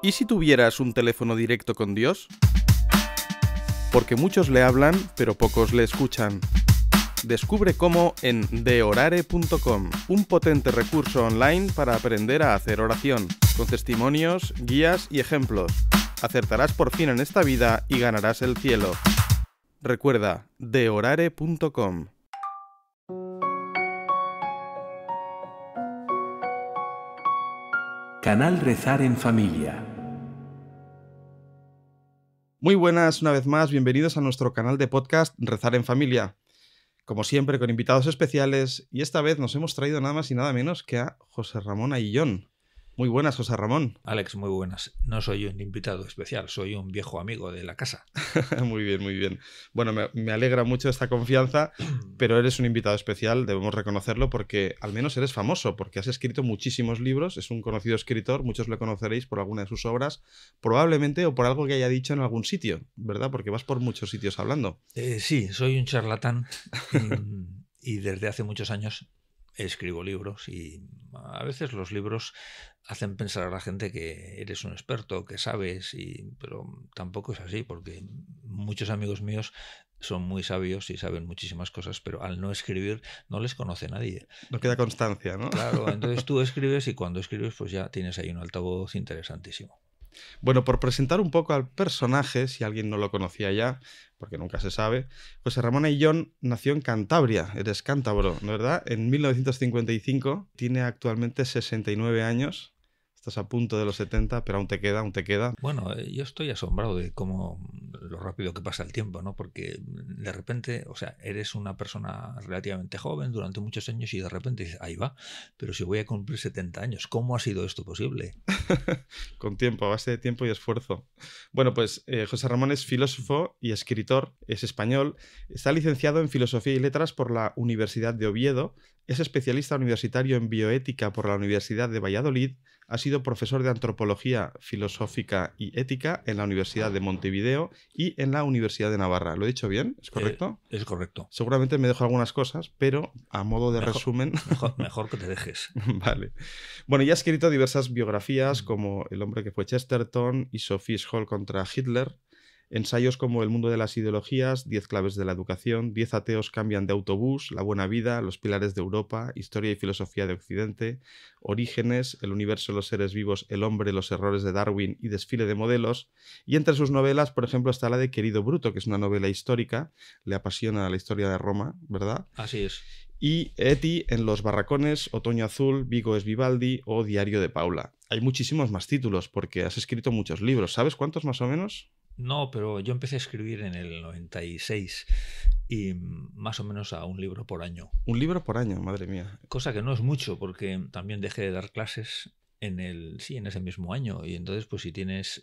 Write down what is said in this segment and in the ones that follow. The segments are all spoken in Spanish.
¿Y si tuvieras un teléfono directo con Dios? Porque muchos le hablan, pero pocos le escuchan. Descubre cómo en deorare.com, un potente recurso online para aprender a hacer oración, con testimonios, guías y ejemplos. Acertarás por fin en esta vida y ganarás el cielo. Recuerda, deorare.com. Canal Rezar en Familia. Muy buenas, una vez más, bienvenidos a nuestro canal de podcast Rezar en Familia. Como siempre, con invitados especiales, y esta vez nos hemos traído nada más y nada menos que a José Ramón Aillón. Muy buenas, José Ramón. Alex, muy buenas. No soy un invitado especial, soy un viejo amigo de la casa. Muy bien, muy bien. Bueno, me alegra mucho esta confianza, pero eres un invitado especial, debemos reconocerlo, porque al menos eres famoso, porque has escrito muchísimos libros, es un conocido escritor, muchos lo conoceréis por alguna de sus obras, probablemente o por algo que haya dicho en algún sitio, ¿verdad? Porque vas por muchos sitios hablando. Sí, soy un charlatán y desde hace muchos años escribo libros y a veces los libros hacen pensar a la gente que eres un experto, que sabes, pero tampoco es así, porque muchos amigos míos son muy sabios y saben muchísimas cosas, pero al no escribir no les conoce nadie. No queda constancia, ¿no? Claro, entonces tú escribes y cuando escribes pues ya tienes ahí un altavoz interesantísimo. Bueno, por presentar un poco al personaje, si alguien no lo conocía ya, porque nunca se sabe, José Ramón Aillón nació en Cantabria, eres cántabro, ¿no, verdad? En 1955, tiene actualmente 69 años, estás a punto de los 70, pero aún te queda. Bueno, yo estoy asombrado de cómo lo rápido que pasa el tiempo, ¿no? Porque de repente, o sea, eres una persona relativamente joven durante muchos años y de repente dices, ahí va, pero si voy a cumplir 70 años, ¿cómo ha sido esto posible? Con tiempo, a base de tiempo y esfuerzo. Bueno, pues José Ramón es filósofo y escritor, es español, está licenciado en Filosofía y Letras por la Universidad de Oviedo, es especialista universitario en bioética por la Universidad de Valladolid, ha sido profesor de Antropología Filosófica y Ética en la Universidad de Montevideo y en la Universidad de Navarra. ¿Lo he dicho bien? ¿Es correcto? Es correcto. Seguramente me dejo algunas cosas, pero a modo de resumen... Mejor que te dejes. Vale. Bueno, ya ha escrito diversas biografías como El hombre que fue Chesterton y Sophie's Hall contra Hitler, ensayos como El mundo de las ideologías, 10 claves de la educación, 10 ateos cambian de autobús, La buena vida, Los pilares de Europa, Historia y filosofía de Occidente, Orígenes, El universo de los seres vivos, El hombre, los errores de Darwin y Desfile de modelos. Y entre sus novelas, por ejemplo, está la de Querido Bruto, que es una novela histórica, le apasiona la historia de Roma, ¿verdad? Así es. Y Eti en Los barracones, Otoño azul, Vigo es Vivaldi o Diario de Paula. Hay muchísimos más títulos porque has escrito muchos libros. ¿Sabes cuántos más o menos? No, pero yo empecé a escribir en el 96 y más o menos a un libro por año. Un libro por año, madre mía. Cosa que no es mucho porque también dejé de dar clases en ese mismo año. Y entonces, pues si tienes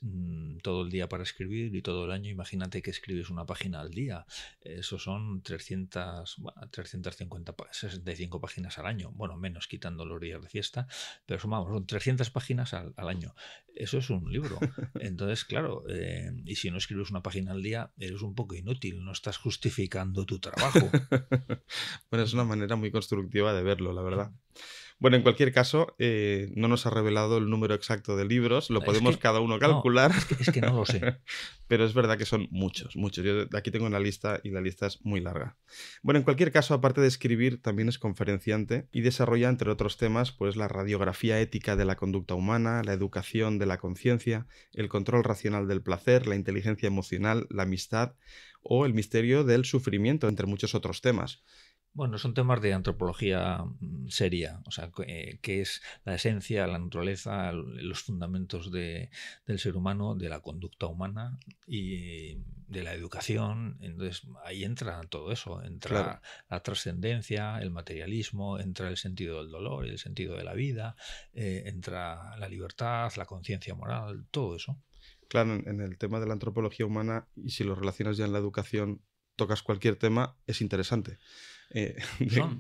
todo el día para escribir y todo el año, imagínate que escribes una página al día. Eso son 65 páginas al año. Bueno, menos quitando los días de fiesta, pero son 300 páginas al año. Eso es un libro. Entonces, claro, y si no escribes una página al día, eres un poco inútil, no estás justificando tu trabajo. Bueno, es una manera muy constructiva de verlo, la verdad. Bueno, en cualquier caso, no nos ha revelado el número exacto de libros, lo podemos cada uno calcular. No, es que no lo sé. Pero es verdad que son muchos. Yo aquí tengo una lista y la lista es muy larga. Bueno, en cualquier caso, aparte de escribir, también es conferenciante y desarrolla, entre otros temas, pues la radiografía ética de la conducta humana, la educación de la conciencia, el control racional del placer, la inteligencia emocional, la amistad o el misterio del sufrimiento, entre muchos otros temas. Bueno, son temas de antropología seria, o sea, que es la esencia, la naturaleza, los fundamentos del ser humano, de la conducta humana y de la educación. Entonces ahí entra todo eso, entra la trascendencia, el materialismo, entra el sentido del dolor, el sentido de la vida, entra la libertad, la conciencia moral, todo eso. Claro, en el tema de la antropología humana, y si lo relacionas ya en la educación, tocas cualquier tema, es interesante.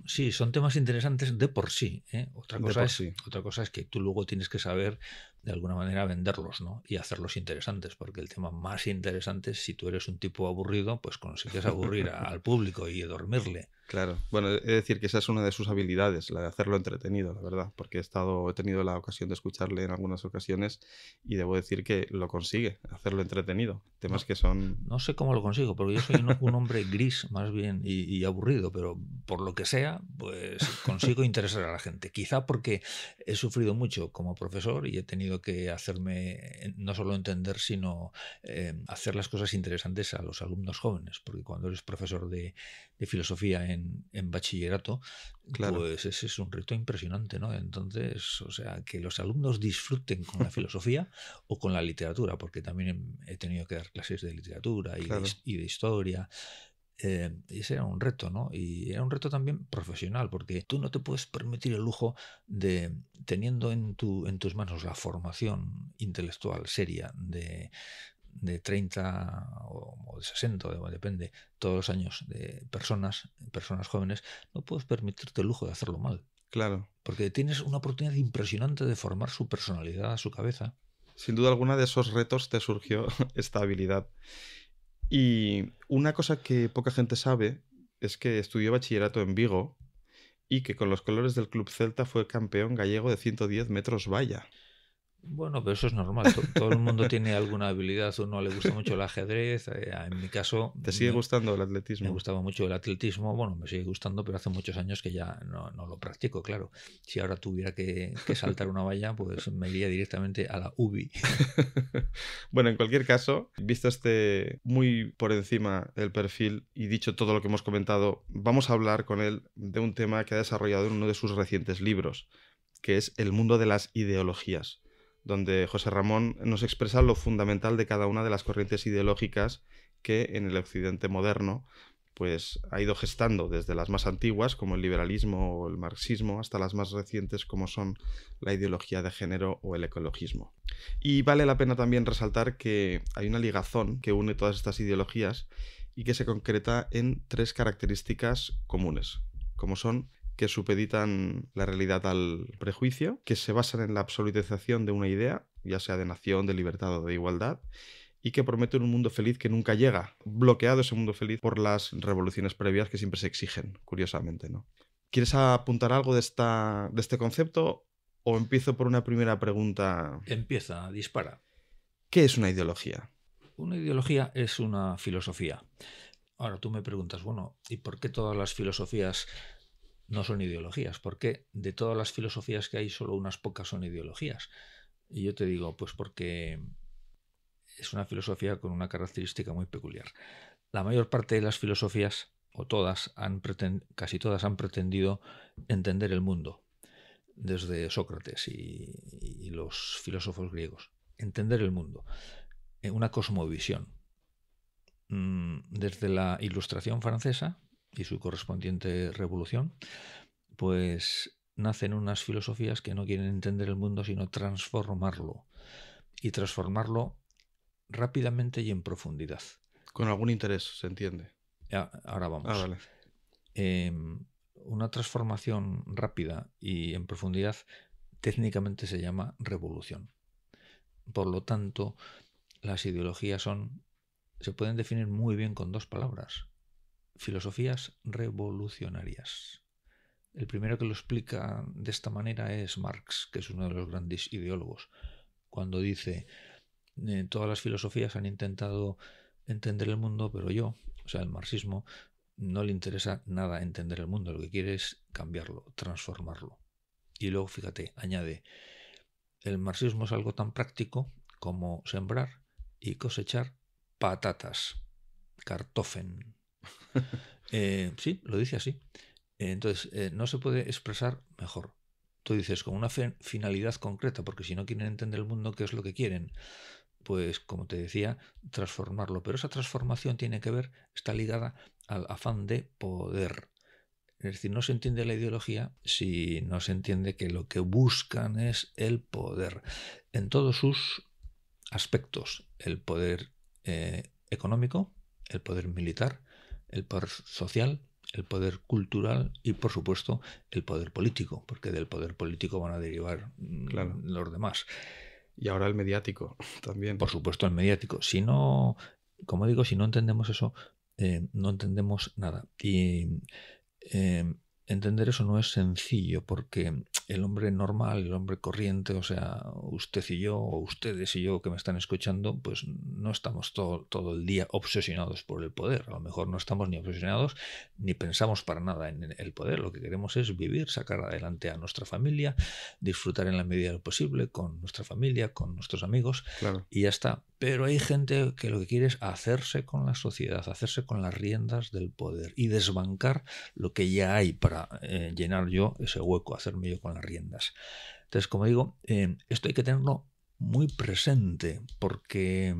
Son temas interesantes de por sí. Otra cosa es que tú luego tienes que saber de alguna manera venderlos, ¿no? Y hacerlos interesantes, porque el tema más interesante es si tú eres un tipo aburrido, pues consigues aburrir al público y dormirle. Claro, bueno, he de decir que esa es una de sus habilidades, la de hacerlo entretenido, la verdad, porque he tenido la ocasión de escucharle en algunas ocasiones y debo decir que lo consigue, hacerlo entretenido. Temas No, que son... no sé cómo lo consigo, porque yo soy un hombre gris más bien y aburrido, pero por lo que sea, pues consigo interesar a la gente. Quizá porque he sufrido mucho como profesor y he tenido que hacerme no solo entender, sino hacer las cosas interesantes a los alumnos jóvenes, porque cuando eres profesor de filosofía en bachillerato, Claro, pues ese es un reto impresionante, ¿no? Entonces, o sea, que los alumnos disfruten con la filosofía o con la literatura, porque también he tenido que dar clases de literatura claro. y de historia. Y ese era un reto, ¿no? Y era un reto también profesional, porque tú no te puedes permitir el lujo de, teniendo en tus manos la formación intelectual seria de 30 o de 60, depende, todos los años de personas jóvenes, no puedes permitirte el lujo de hacerlo mal. Claro. Porque tienes una oportunidad impresionante de formar su personalidad, su cabeza. Sin duda alguna de esos retos te surgió esta habilidad. Y una cosa que poca gente sabe es que estudió bachillerato en Vigo y que con los colores del Club Celta fue campeón gallego de 110 metros valla. Bueno, pero eso es normal. Todo el mundo tiene alguna habilidad. A uno le gusta mucho el ajedrez. En mi caso, ¿Te sigue gustando el me atletismo? gustaba mucho el atletismo. Bueno, me sigue gustando, pero hace muchos años que ya no lo practico, claro. Si ahora tuviera que saltar una valla, pues me iría directamente a la UBI. Bueno, en cualquier caso, visto muy por encima el perfil y dicho todo lo que hemos comentado, vamos a hablar con él de un tema que ha desarrollado en uno de sus recientes libros, que es El mundo de las ideologías, donde José Ramón nos expresa lo fundamental de cada una de las corrientes ideológicas que en el occidente moderno pues ha ido gestando desde las más antiguas como el liberalismo o el marxismo hasta las más recientes como son la ideología de género o el ecologismo. Y vale la pena también resaltar que hay una ligazón que une todas estas ideologías y que se concreta en 3 características comunes, como son que supeditan la realidad al prejuicio, que se basan en la absolutización de una idea, ya sea de nación, de libertad o de igualdad, y que prometen un mundo feliz que nunca llega, bloqueado ese mundo feliz por las revoluciones previas que siempre se exigen, curiosamente, ¿no? ¿Quieres apuntar algo de este concepto o empiezo por una primera pregunta? Empieza, dispara. ¿Qué es una ideología? Una ideología es una filosofía. Ahora tú me preguntas, bueno, ¿y por qué todas las filosofías no son ideologías? ¿Por qué de todas las filosofías que hay solo unas pocas son ideologías? Y yo te digo, pues porque es una filosofía con una característica muy peculiar. La mayor parte de las filosofías, o todas, casi todas han pretendido entender el mundo, desde Sócrates y los filósofos griegos. Entender el mundo, una cosmovisión. Desde la Ilustración francesa y su correspondiente revolución, pues nacen unas filosofías que no quieren entender el mundo, sino transformarlo. Y transformarlo rápidamente y en profundidad. Con algún interés, se entiende. Ahora vamos. Ah, vale. Una transformación rápida y en profundidad técnicamente se llama revolución. Por lo tanto, las ideologías se pueden definir muy bien con 2 palabras: filosofías revolucionarias. El primero que lo explica de esta manera es Marx, que es uno de los grandes ideólogos, cuando dice: todas las filosofías han intentado entender el mundo, pero el marxismo, no le interesa nada entender el mundo, lo que quiere es cambiarlo, transformarlo. Y luego, fíjate, añade: el marxismo es algo tan práctico como sembrar y cosechar patatas, Kartoffeln. Sí, lo dice así. Entonces, no se puede expresar mejor. Tú dices, con una finalidad concreta, porque si no quieren entender el mundo, ¿qué es lo que quieren? Pues, como te decía, transformarlo. Pero esa transformación está ligada al afán de poder. Es decir, no se entiende la ideología si no se entiende que lo que buscan es el poder en todos sus aspectos: el poder económico, el poder militar, el poder social, el poder cultural y, por supuesto, el poder político, porque del poder político van a derivar Claro. los demás. Y ahora el mediático también. Por supuesto, el mediático. Si no, como digo, si no entendemos eso, no entendemos nada. Y eh, entender eso no es sencillo, porque el hombre normal, el hombre corriente, o sea, usted y yo, o ustedes y yo que me están escuchando, pues no estamos todo el día obsesionados por el poder. A lo mejor no estamos ni obsesionados ni pensamos para nada en el poder. Lo que queremos es vivir, sacar adelante a nuestra familia, disfrutar en la medida de lo posible con nuestra familia, con nuestros amigos, Claro. y ya está. Pero hay gente que lo que quiere es hacerse con la sociedad, hacerse con las riendas del poder y desbancar lo que ya hay para llenar yo ese hueco, hacerme yo con las riendas. Entonces, como digo, esto hay que tenerlo muy presente, porque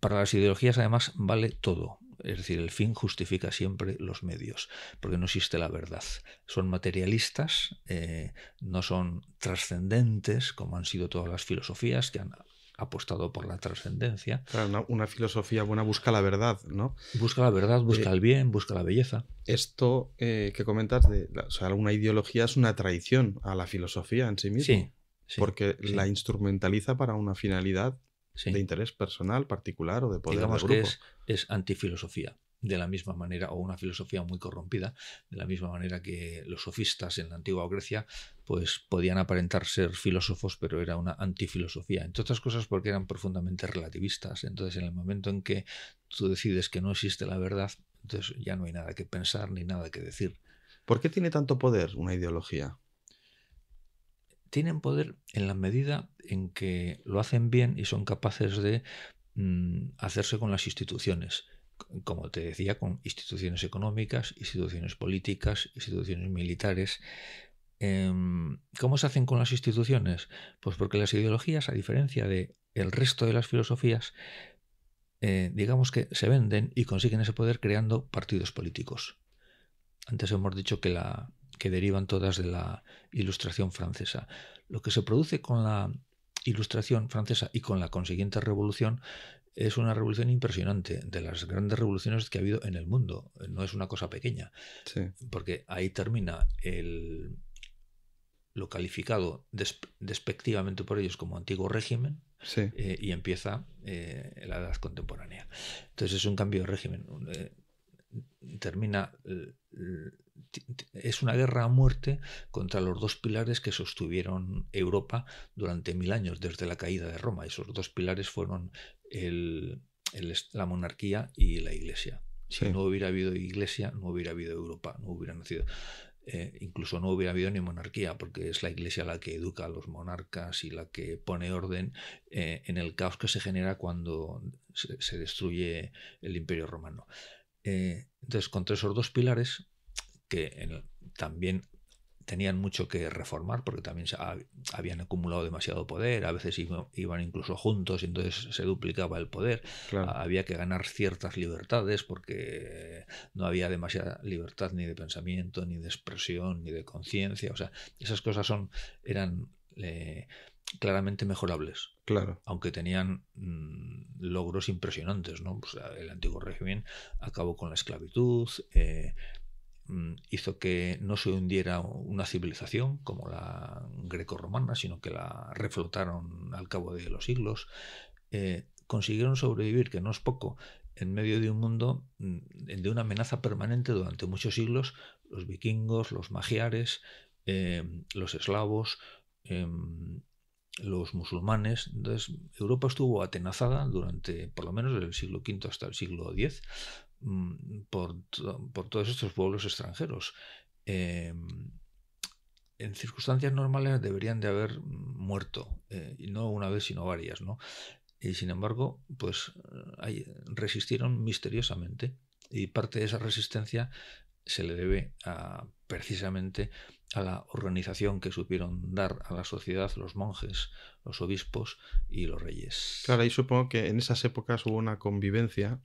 para las ideologías además vale todo. Es decir, el fin justifica siempre los medios, porque no existe la verdad. Son materialistas, no son trascendentes, como han sido todas las filosofías que han apostado por la trascendencia. Claro, una filosofía buena busca la verdad, ¿no? Busca la verdad, busca el bien, busca la belleza. Esto que comentas, o sea, una ideología es una traición a la filosofía en sí mismo, Sí, porque sí. la instrumentaliza para una finalidad Sí. de interés personal, particular o de poder Digamos de que grupo. es antifilosofía, de la misma manera, o una filosofía muy corrompida, de la misma manera que los sofistas en la antigua Grecia pues podían aparentar ser filósofos, pero era una antifilosofía, entre otras cosas porque eran profundamente relativistas. Entonces, en el momento en que tú decides que no existe la verdad, entonces ya no hay nada que pensar ni nada que decir. ¿Por qué tiene tanto poder una ideología? Tienen poder en la medida en que lo hacen bien y son capaces de hacerse con las instituciones. Como te decía, con instituciones económicas, instituciones políticas, instituciones militares. ¿Cómo se hacen con las instituciones? Pues porque las ideologías, a diferencia del resto de las filosofías, digamos que se venden y consiguen ese poder creando partidos políticos. Antes hemos dicho que derivan todas de la Ilustración francesa. Lo que se produce con la Ilustración francesa y con la consiguiente revolución es una revolución impresionante, de las grandes revoluciones que ha habido en el mundo. No es una cosa pequeña, Sí. porque ahí termina lo calificado despectivamente por ellos como antiguo régimen, Sí. y empieza la edad contemporánea. Entonces es un cambio de régimen. Termina, es una guerra a muerte contra los dos pilares que sostuvieron Europa durante 1000 años, desde la caída de Roma. Esos dos pilares fueron la monarquía y la iglesia. Si Sí. no hubiera habido iglesia, no hubiera habido Europa, no hubiera nacido. Incluso no hubiera habido ni monarquía, porque es la iglesia la que educa a los monarcas y la que pone orden en el caos que se genera cuando se destruye el Imperio Romano. Entonces, contra esos dos pilares, que también tenían mucho que reformar, porque también habían acumulado demasiado poder, a veces iban incluso juntos y entonces se duplicaba el poder. Claro. Había que ganar ciertas libertades porque no había demasiada libertad ni de pensamiento, ni de expresión, ni de conciencia. O sea, esas cosas eran claramente mejorables. Claro. Aunque tenían logros impresionantes, ¿no? Pues el antiguo régimen acabó con la esclavitud, hizo que no se hundiera una civilización como la grecorromana, sino que la reflotaron al cabo de los siglos. Consiguieron sobrevivir, que no es poco, en medio de un mundo de una amenaza permanente durante muchos siglos. Los vikingos, los magiares, los eslavos, los musulmanes. Entonces, Europa estuvo atenazada durante, por lo menos, desde el siglo V hasta el siglo X, por todos estos pueblos extranjeros. En circunstancias normales deberían de haber muerto, y no una vez, sino varias, ¿no? Y sin embargo, pues resistieron misteriosamente, y parte de esa resistencia se le debe precisamente a la organización que supieron dar a la sociedad los monjes, los obispos y los reyes. Claro, ahí supongo que en esas épocas hubo una convivencia.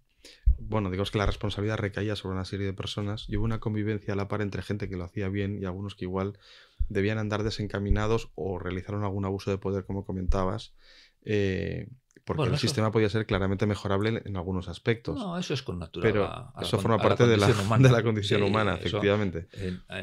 Bueno, digamos que la responsabilidad recaía sobre una serie de personas y hubo una convivencia a la par entre gente que lo hacía bien y algunos que igual debían andar desencaminados o realizaron algún abuso de poder, como comentabas, porque Bueno, el eso sistema podía ser claramente mejorable en algunos aspectos. no, eso es connatural Pero a eso forma a la parte de la, condición humana. de la condición Sí, humana, eso, efectivamente.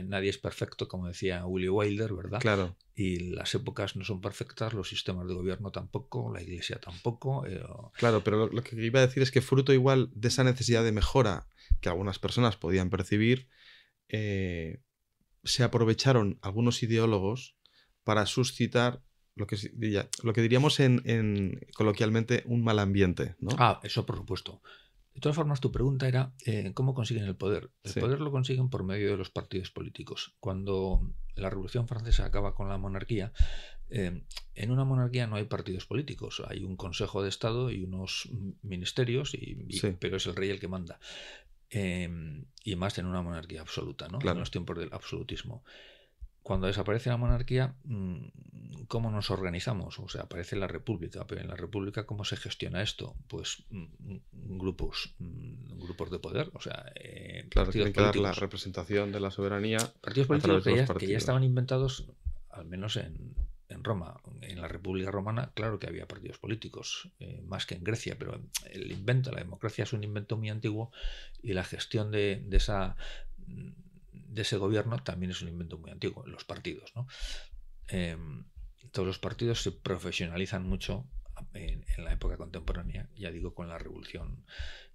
nadie es perfecto, como decía Willy Wilder, ¿verdad? Claro, Y las épocas no son perfectas, los sistemas de gobierno tampoco, la iglesia tampoco. claro, pero lo que iba a decir es que fruto igual de esa necesidad de mejora que algunas personas podían percibir, se aprovecharon algunos ideólogos para suscitar lo que diríamos coloquialmente un mal ambiente, ¿no? Eso por supuesto. De todas formas, tu pregunta era ¿cómo consiguen el poder? El Sí, poder lo consiguen por medio de los partidos políticos. Cuando la Revolución Francesa acaba con la monarquía, en una monarquía no hay partidos políticos, hay un Consejo de Estado y unos ministerios, sí, pero es el rey el que manda. Y más en una monarquía absoluta, ¿no? En claro. los tiempos del absolutismo. Cuando desaparece la monarquía, ¿cómo nos organizamos? O sea, aparece la república, pero en la república, ¿cómo se gestiona esto? Pues grupos de poder, o sea, Claro, partidos tienen que dar la políticos. representación de la soberanía Partidos a políticos través de los que ya partidos. estaban inventados, al menos en Roma. En la República Romana, claro que había partidos políticos, más que en Grecia, pero el invento, la democracia es un invento muy antiguo y la gestión de ese gobierno también es un invento muy antiguo, los partidos, ¿no? Todos los partidos se profesionalizan mucho en la época contemporánea, ya digo, con la revolución.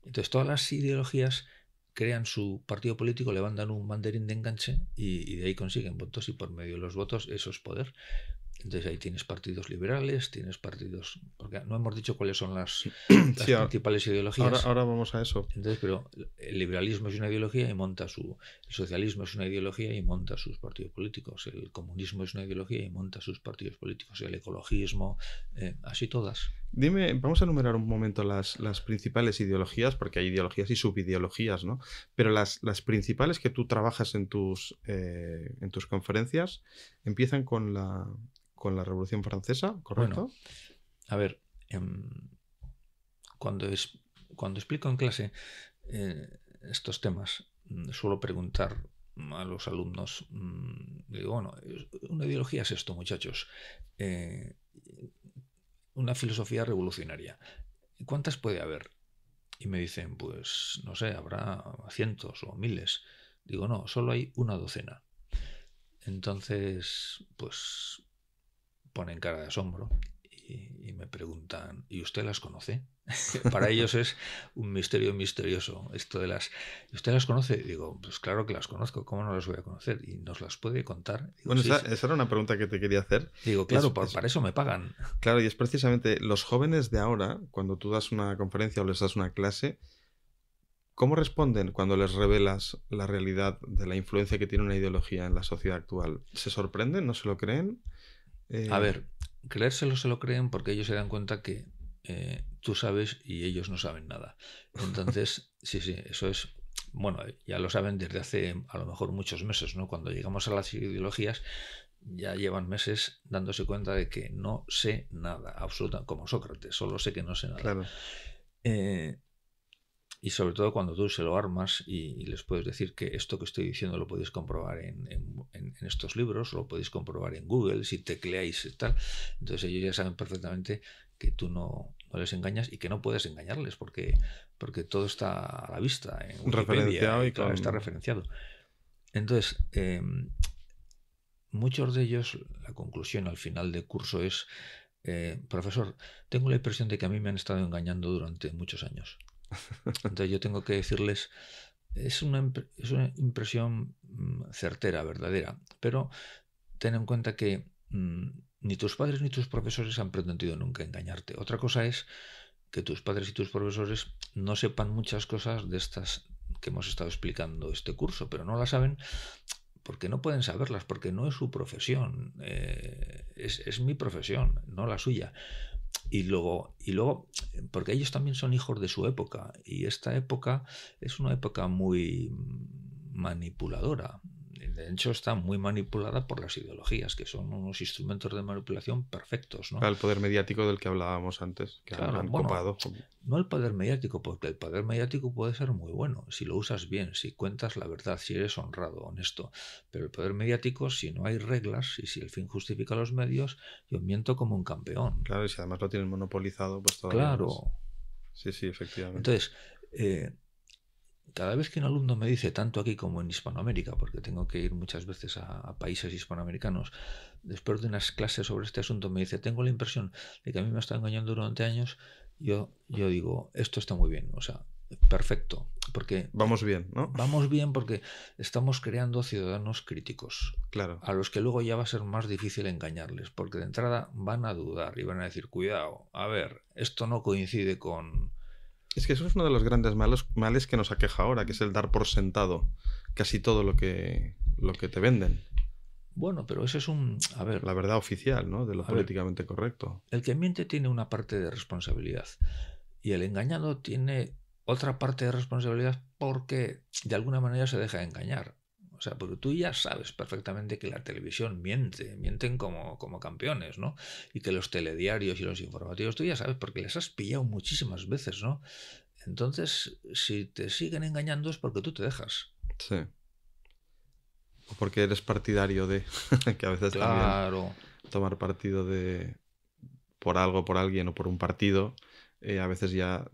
Entonces, todas las ideologías crean su partido político, le mandan un banderín de enganche y de ahí consiguen votos y por medio de los votos eso es poder. Entonces ahí tienes partidos liberales, tienes partidos... Porque no hemos dicho cuáles son las Sí, principales ideologías. ahora vamos a eso. Entonces, pero el liberalismo es una ideología y monta el socialismo es una ideología y monta sus partidos políticos. El comunismo es una ideología y monta sus partidos políticos. El ecologismo, así todas. Dime, vamos a enumerar un momento las principales ideologías, porque hay ideologías y subideologías, ¿no? Pero las principales que tú trabajas en tus conferencias empiezan con la Revolución Francesa, ¿correcto? Bueno, a ver, cuando explico en clase estos temas, suelo preguntar a los alumnos, digo, bueno, una ideología es esto, muchachos, una filosofía revolucionaria. ¿Cuántas puede haber? Y me dicen, pues, no sé, habrá cientos o miles. Digo, no, solo hay una docena. Entonces, pues, ponen cara de asombro y me preguntan, ¿y usted las conoce? Para ellos es un misterio misterioso esto de las... ¿Y usted las conoce? Digo, pues claro que las conozco, ¿cómo no las voy a conocer? ¿Y nos las puede contar? Digo, Bueno, sí, esa era una pregunta que te quería hacer. Digo, claro, para eso me pagan. Claro, y es precisamente los jóvenes de ahora, cuando tú das una conferencia o les das una clase, ¿cómo responden cuando les revelas la realidad de la influencia que tiene una ideología en la sociedad actual? ¿Se sorprenden? ¿No se lo creen? A ver, creérselo se lo creen porque ellos se dan cuenta que tú sabes y ellos no saben nada. Entonces, sí, eso es... Bueno, ya lo saben desde hace a lo mejor muchos meses, ¿no? Cuando llegamos a las ideologías ya llevan meses dándose cuenta de que no sé nada, absolutamente, como Sócrates, solo sé que no sé nada. Claro. Y sobre todo cuando tú se lo armas y les puedes decir que esto que estoy diciendo lo podéis comprobar en estos libros, lo podéis comprobar en Google, si tecleáis y tal. Entonces ellos ya saben perfectamente que tú no les engañas y que no puedes engañarles porque todo está a la vista en Wikipedia, Referenciado y claro, está referenciado. Entonces, muchos de ellos, la conclusión al final del curso es, profesor, tengo la impresión de que a mí me han estado engañando durante muchos años. Entonces yo tengo que decirles, es una impresión certera, verdadera, pero ten en cuenta que ni tus padres ni tus profesores han pretendido nunca engañarte. Otra cosa es que tus padres y tus profesores no sepan muchas cosas de estas que hemos estado explicando este curso, pero no las saben porque no pueden saberlas, porque no es su profesión, es mi profesión, no la suya. Y luego, porque ellos también son hijos de su época, y esta época es una época muy manipuladora. de hecho está muy manipulada por las ideologías, que son unos instrumentos de manipulación perfectos, ¿no? Claro, el poder mediático del que hablábamos antes, que Claro, han bueno, copado. no el poder mediático, porque el poder mediático puede ser muy bueno, si lo usas bien, si cuentas la verdad, si eres honrado, honesto. Pero el poder mediático, si no hay reglas y si el fin justifica los medios, yo miento como un campeón. Claro, y si además lo tienen monopolizado, pues todavía más. Claro. Sí, sí, efectivamente. Entonces, cada vez que un alumno me dice, tanto aquí como en Hispanoamérica, porque tengo que ir muchas veces a países hispanoamericanos, después de unas clases sobre este asunto me dice, tengo la impresión de que a mí me está engañando durante años, yo digo, esto está muy bien, o sea, perfecto, porque Vamos bien, ¿no? vamos bien porque estamos creando ciudadanos críticos, Claro. a los que luego ya va a ser más difícil engañarles, porque de entrada van a dudar y van a decir, cuidado, a ver, esto no coincide con... Es que eso es uno de los grandes males que nos aqueja ahora, que es el dar por sentado casi todo lo que te venden. Bueno, pero eso es un... A ver, La verdad oficial, ¿no? De lo políticamente correcto. el que miente tiene una parte de responsabilidad y el engañado tiene otra parte de responsabilidad porque de alguna manera se deja engañar. O sea, porque tú ya sabes perfectamente que la televisión mienten como campeones, ¿no? Y que los telediarios y los informativos, tú ya sabes porque les has pillado muchísimas veces, ¿no? Entonces, si te siguen engañando es porque tú te dejas. Sí. O porque eres partidario de... que a veces Claro. también tomar partido de por algo, por alguien o por un partido, a veces ya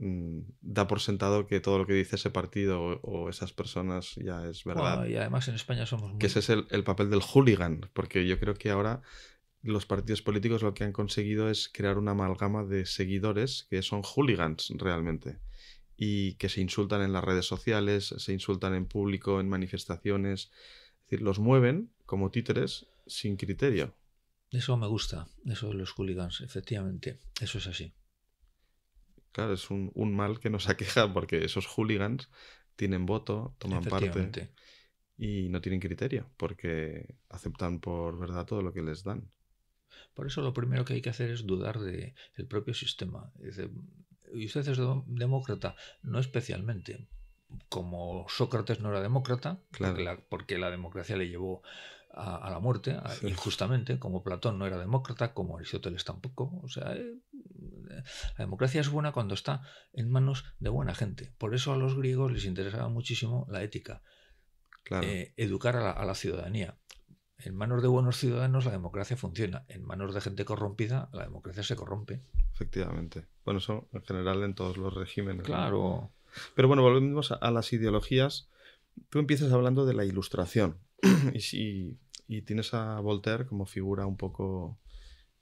da por sentado que todo lo que dice ese partido o esas personas ya es verdad. Bueno, y además en España somos muy... Que ese es el papel del hooligan, porque yo creo que ahora los partidos políticos lo que han conseguido es crear una amalgama de seguidores que son hooligans realmente y que se insultan en las redes sociales, se insultan en público, en manifestaciones, es decir, los mueven como títeres sin criterio. Eso me gusta, eso de los hooligans, efectivamente, eso es así. Claro, es un mal que nos aqueja porque esos hooligans tienen voto, toman parte y no tienen criterio porque aceptan por verdad todo lo que les dan. Por eso lo primero que hay que hacer es dudar del propio sistema. ¿Y usted es demócrata? No especialmente. Como Sócrates no era demócrata, Claro. porque la democracia le llevó a la muerte, sí, injustamente, como Platón no era demócrata, como Aristóteles tampoco. O sea, la democracia es buena cuando está en manos de buena gente. Por eso a los griegos les interesaba muchísimo la ética, Claro. Educar a la ciudadanía. En manos de buenos ciudadanos la democracia funciona. En manos de gente corrompida la democracia se corrompe. Efectivamente. Bueno, eso en general en todos los regímenes. Claro. ¿No? Pero bueno, volvemos a las ideologías. Tú empiezas hablando de la Ilustración y tienes a Voltaire como figura un poco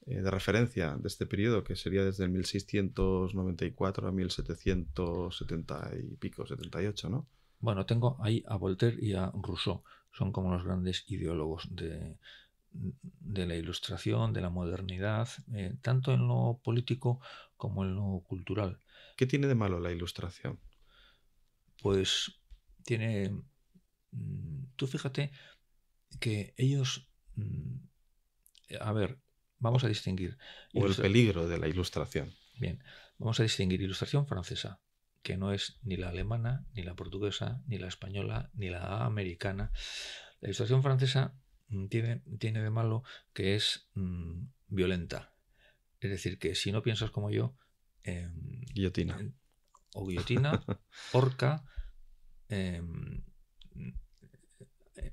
de referencia de este periodo, que sería desde el 1694 a 1770 y pico, 78, ¿no? Bueno, tengo ahí a Voltaire y a Rousseau. Son como los grandes ideólogos de la Ilustración, de la modernidad, tanto en lo político como en lo cultural. ¿Qué tiene de malo la Ilustración? Pues tiene... Tú fíjate que ellos... A ver, vamos a distinguir... O el peligro de la Ilustración. Bien, vamos a distinguir Ilustración francesa, que no es ni la alemana, ni la portuguesa, ni la española, ni la americana. La Ilustración francesa tiene de malo que es violenta. Es decir, que si no piensas como yo... guillotina. O guillotina, horca,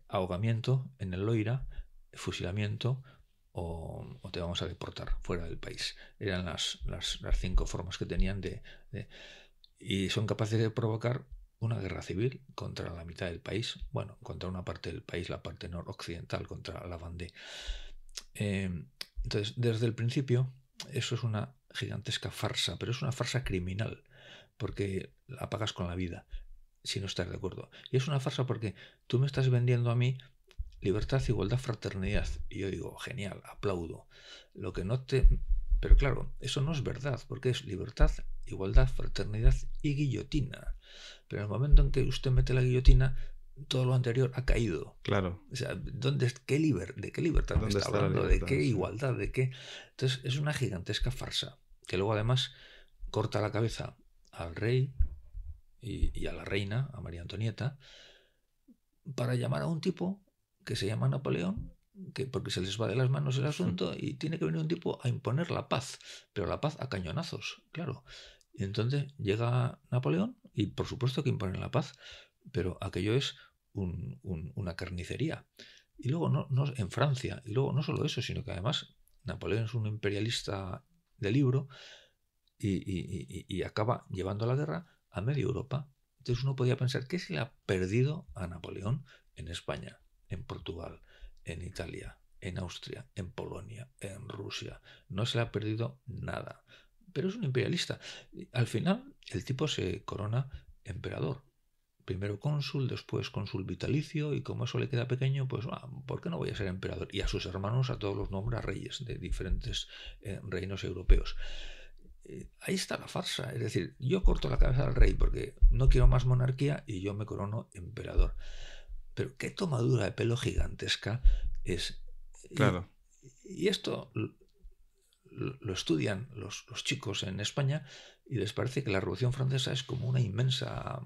ahogamiento en el Loira, fusilamiento o te vamos a deportar fuera del país. Eran las 5 formas que tenían y son capaces de provocar una guerra civil contra la mitad del país, bueno, contra una parte del país, la parte noroccidental, contra la Vendée. Entonces, desde el principio, eso es una gigantesca farsa, pero es una farsa criminal, porque la pagas con la vida, si no estás de acuerdo. Y es una farsa porque tú me estás vendiendo a mí libertad, igualdad, fraternidad. Y yo digo, genial, aplaudo. Lo que no te... Pero claro, eso no es verdad, porque es libertad, igualdad, fraternidad y guillotina. Pero en el momento en que usted mete la guillotina, todo lo anterior ha caído. Claro. O sea, ¿de qué libertad me está hablando? ¿De qué igualdad? ¿De qué? Entonces es una gigantesca farsa, que luego además corta la cabeza al rey y a la reina, a María Antonieta, para llamar a un tipo que se llama Napoleón, porque se les va de las manos el asunto y tiene que venir un tipo a imponer la paz, pero la paz a cañonazos, claro. Y entonces llega Napoleón y por supuesto que impone la paz, pero aquello es una carnicería. Y luego en Francia, y luego no solo eso, sino que además Napoleón es un imperialista de libro y acaba llevando la guerra a media Europa. Entonces uno podía pensar, ¿qué se le ha perdido a Napoleón en España, en Portugal, en Italia, en Austria, en Polonia, en Rusia? No se le ha perdido nada. Pero es un imperialista. Al final, el tipo se corona emperador. Primero cónsul, después cónsul vitalicio, y como eso le queda pequeño, pues ¿por qué no voy a ser emperador? Y a sus hermanos a todos los nombra reyes de diferentes reinos europeos. Ahí está la farsa. Es decir, yo corto la cabeza al rey porque no quiero más monarquía y yo me corono emperador. Pero qué tomadura de pelo gigantesca es. Claro. Y esto lo estudian los chicos en España y les parece que la Revolución Francesa es como una inmensa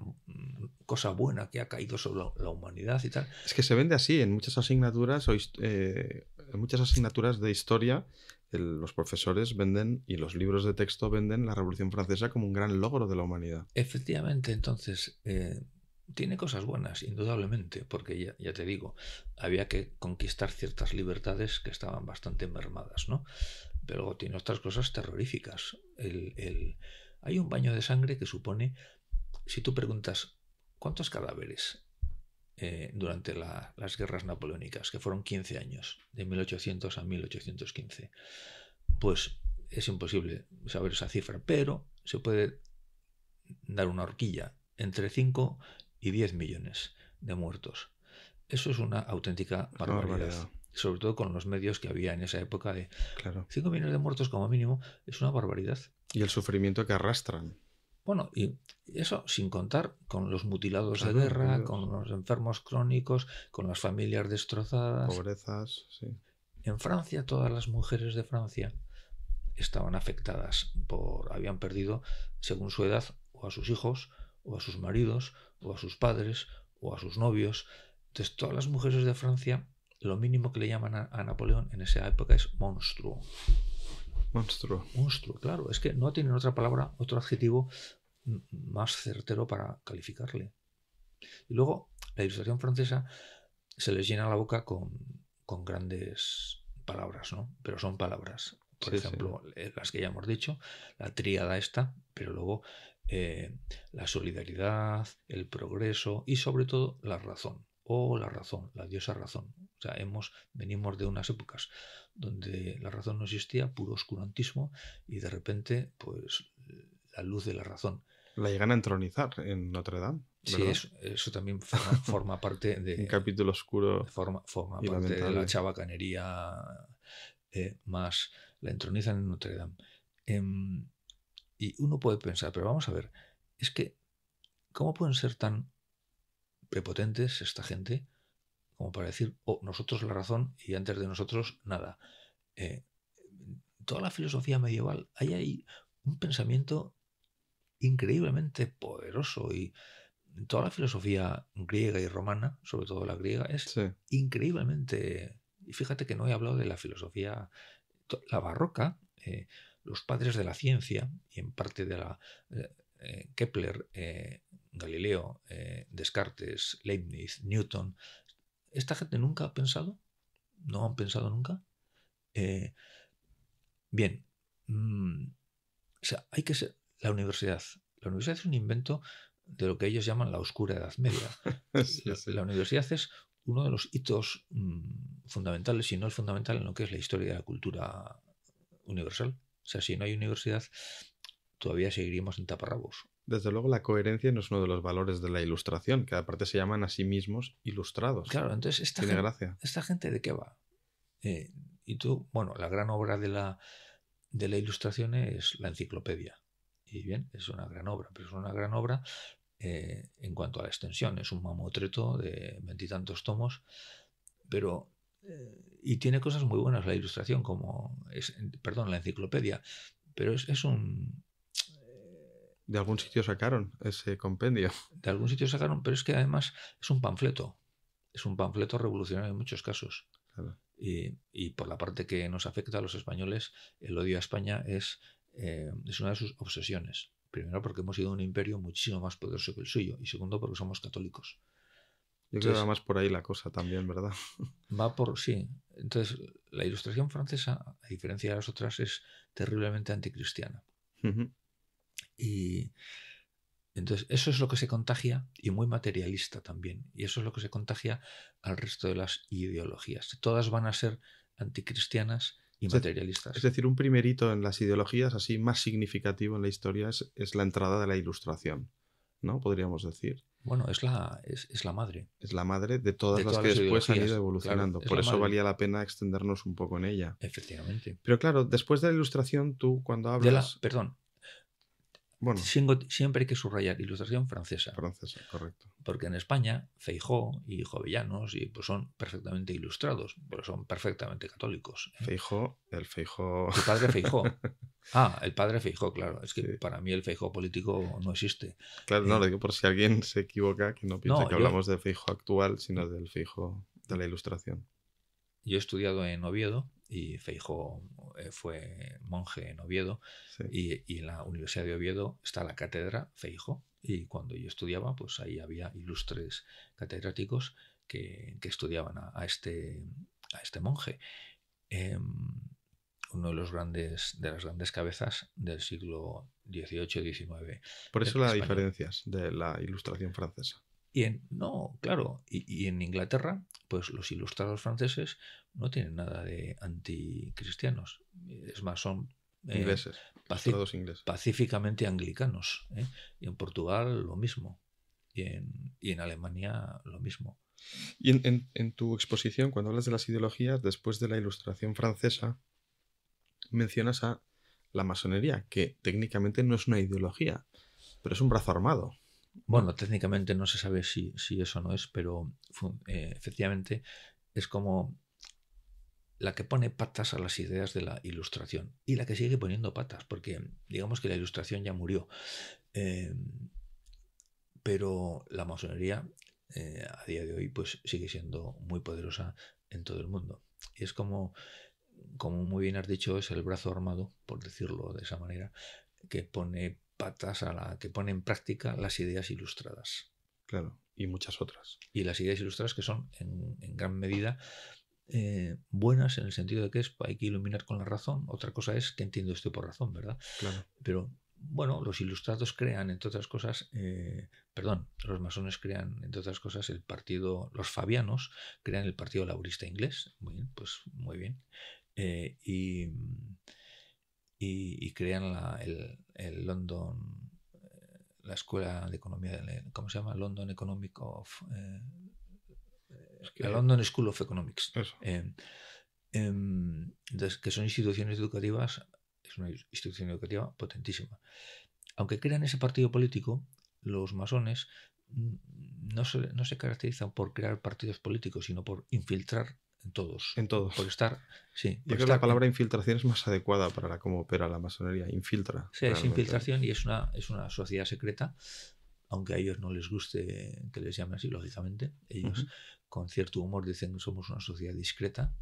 cosa buena que ha caído sobre la humanidad y tal. Es que se vende así en muchas asignaturas, en muchas asignaturas de historia. Los profesores venden y los libros de texto venden la Revolución Francesa como un gran logro de la humanidad. Efectivamente, entonces tiene cosas buenas, indudablemente, porque ya te digo, había que conquistar ciertas libertades que estaban bastante mermadas, ¿no? Pero tiene otras cosas terroríficas. Hay un baño de sangre que supone, si tú preguntas, ¿cuántos cadáveres durante las guerras napoleónicas, que fueron 15 años, de 1800 a 1815? Pues es imposible saber esa cifra, pero se puede dar una horquilla entre 5 y 10 millones de muertos. Eso es una auténtica barbaridad. Sobre todo con los medios que había en esa época de 5 millones de muertos como mínimo, es una barbaridad. Y el sufrimiento que arrastran. Bueno, y eso sin contar con los mutilados de guerra, con los enfermos crónicos, con las familias destrozadas. Pobrezas, sí. En Francia, todas las mujeres de Francia estaban afectadas habían perdido, según su edad, o a sus hijos, o a sus maridos, o a sus padres, o a sus novios. Entonces, todas las mujeres de Francia, lo mínimo que le llaman a Napoleón en esa época es monstruo. Monstruo. Monstruo, claro. Es que no tienen otra palabra, otro adjetivo más certero para calificarle. Y luego, la Ilustración francesa se les llena la boca con grandes palabras, ¿no? Pero son palabras. Por ejemplo, las que ya hemos dicho, la tríada esta, pero luego la solidaridad, el progreso y sobre todo la razón. La razón, la diosa razón. O sea, venimos de unas épocas donde la razón no existía, puro oscurantismo, y de repente, pues, la luz de la razón. La llegan a entronizar en Notre Dame, ¿verdad? Sí, eso también forma parte de... un capítulo oscuro. Forma y parte lamentable. de la chabacanería más. La entronizan en Notre Dame. Y uno puede pensar, pero vamos a ver, es que, ¿cómo pueden ser tan prepotentes esta gente como para decir, nosotros la razón y antes de nosotros nada? Toda la filosofía medieval, hay ahí un pensamiento increíblemente poderoso, y toda la filosofía griega y romana, sobre todo la griega, es increíblemente... Y fíjate que no he hablado de la filosofía, la barroca, los padres de la ciencia, y en parte de la Kepler, Galileo, Descartes, Leibniz, Newton. ¿Esta gente nunca ha pensado? ¿No han pensado nunca? Bien, o sea, hay que ser... La universidad es un invento de lo que ellos llaman la oscura Edad Media. La universidad es uno de los hitos fundamentales, si no el fundamental, en lo que es la historia de la cultura universal. O sea, si no hay universidad, todavía seguiríamos en taparrabos. Desde luego, la coherencia no es uno de los valores de la Ilustración, que aparte se llaman a sí mismos ilustrados. Claro, entonces, gracia. ¿esta gente de qué va? Y tú, bueno, la gran obra de la Ilustración es la Enciclopedia. Y bien, es una gran obra, pero es una gran obra en cuanto a la extensión. Es un mamotreto de 20 y tantos tomos, pero... y tiene cosas muy buenas la Ilustración, la Enciclopedia, pero es un... De algún sitio sacaron ese compendio. De algún sitio sacaron, pero es que además es un panfleto. es un panfleto revolucionario en muchos casos. Claro. Y por la parte que nos afecta a los españoles, el odio a España es una de sus obsesiones. Primero, porque hemos sido un imperio muchísimo más poderoso que el suyo. Y segundo, porque somos católicos. Yo creo que va Entonces, más por ahí la cosa también, ¿verdad? va por sí. Entonces, la Ilustración francesa, a diferencia de las otras, es terriblemente anticristiana. Ujú. Y entonces, eso es lo que se contagia y muy materialista también. Y eso es lo que se contagia al resto de las ideologías. Todas van a ser anticristianas y Es materialistas. decir, un primer hito en las ideologías así más significativo en la historia es la entrada de la Ilustración, ¿no? Podríamos decir. Bueno, es la madre Es la madre de todas de las todas que las después han ido ideologías. Claro, evolucionando. es Por la eso madre. valía la pena extendernos un poco en ella. Efectivamente. Pero claro, después de la Ilustración, tú cuando hablas... Perdón, Bueno, siempre hay que subrayar Ilustración francesa. francesa, correcto. Porque en España, Feijó y Jovellanos pues son perfectamente ilustrados, pero son perfectamente católicos. Feijó, el Feijó... El padre Feijó. El padre Feijó, claro. Es que Sí. para mí el Feijó político no existe. Claro, no, lo digo por si alguien se equivoca, que no piense No, que hablamos del Feijó actual, sino del Feijó de la Ilustración. yo he estudiado en Oviedo y Feijó fue monje en Oviedo Sí. y en la Universidad de Oviedo está la cátedra Feijó y cuando yo estudiaba pues ahí había ilustres catedráticos que estudiaban a este monje. Uno de las grandes cabezas del siglo XVIII-XIX Por eso las español. diferencias de la Ilustración francesa. No, claro, y en Inglaterra, pues los ilustrados franceses no tienen nada de anticristianos. Es más, son Ingleses, ilustrados ingleses. pacíficamente anglicanos. Y en Portugal lo mismo. Y en Alemania lo mismo. Y en tu exposición, cuando hablas de las ideologías, después de la Ilustración francesa, mencionas a la masonería, que técnicamente no es una ideología, pero es un brazo armado. Bueno, técnicamente no se sabe si eso no es, pero efectivamente es como la que pone patas a las ideas de la Ilustración y la que sigue poniendo patas, porque digamos que la Ilustración ya murió, pero la masonería a día de hoy pues sigue siendo muy poderosa en todo el mundo. Y es como muy bien has dicho, es el brazo armado, por decirlo de esa manera, que pone patas que pone en práctica las ideas ilustradas. Claro, y muchas otras. Y las ideas ilustradas que son en gran medida buenas en el sentido de que hay que iluminar con la razón. Otra cosa es que entiendo esto por razón, ¿verdad? Claro. Pero bueno, los ilustrados crean, entre otras cosas, los masones crean, entre otras cosas, los fabianos crean el Partido Laborista Inglés. Muy bien, pues muy bien. Y crean el London, la escuela de economía, ¿cómo se llama? London Economic of... la London School of Economics. Entonces, que son instituciones educativas, es una institución educativa potentísima. Aunque crean ese partido político, los masones no se caracterizan por crear partidos políticos, sino por infiltrar en todos. En todos. Por estar, sí. Yo creo que la palabra infiltración es más adecuada para cómo opera la masonería. Infiltra. Sí, es infiltración y es una sociedad secreta, aunque a ellos no les guste que les llamen así, lógicamente. Ellos con cierto humor dicen que somos una sociedad discreta,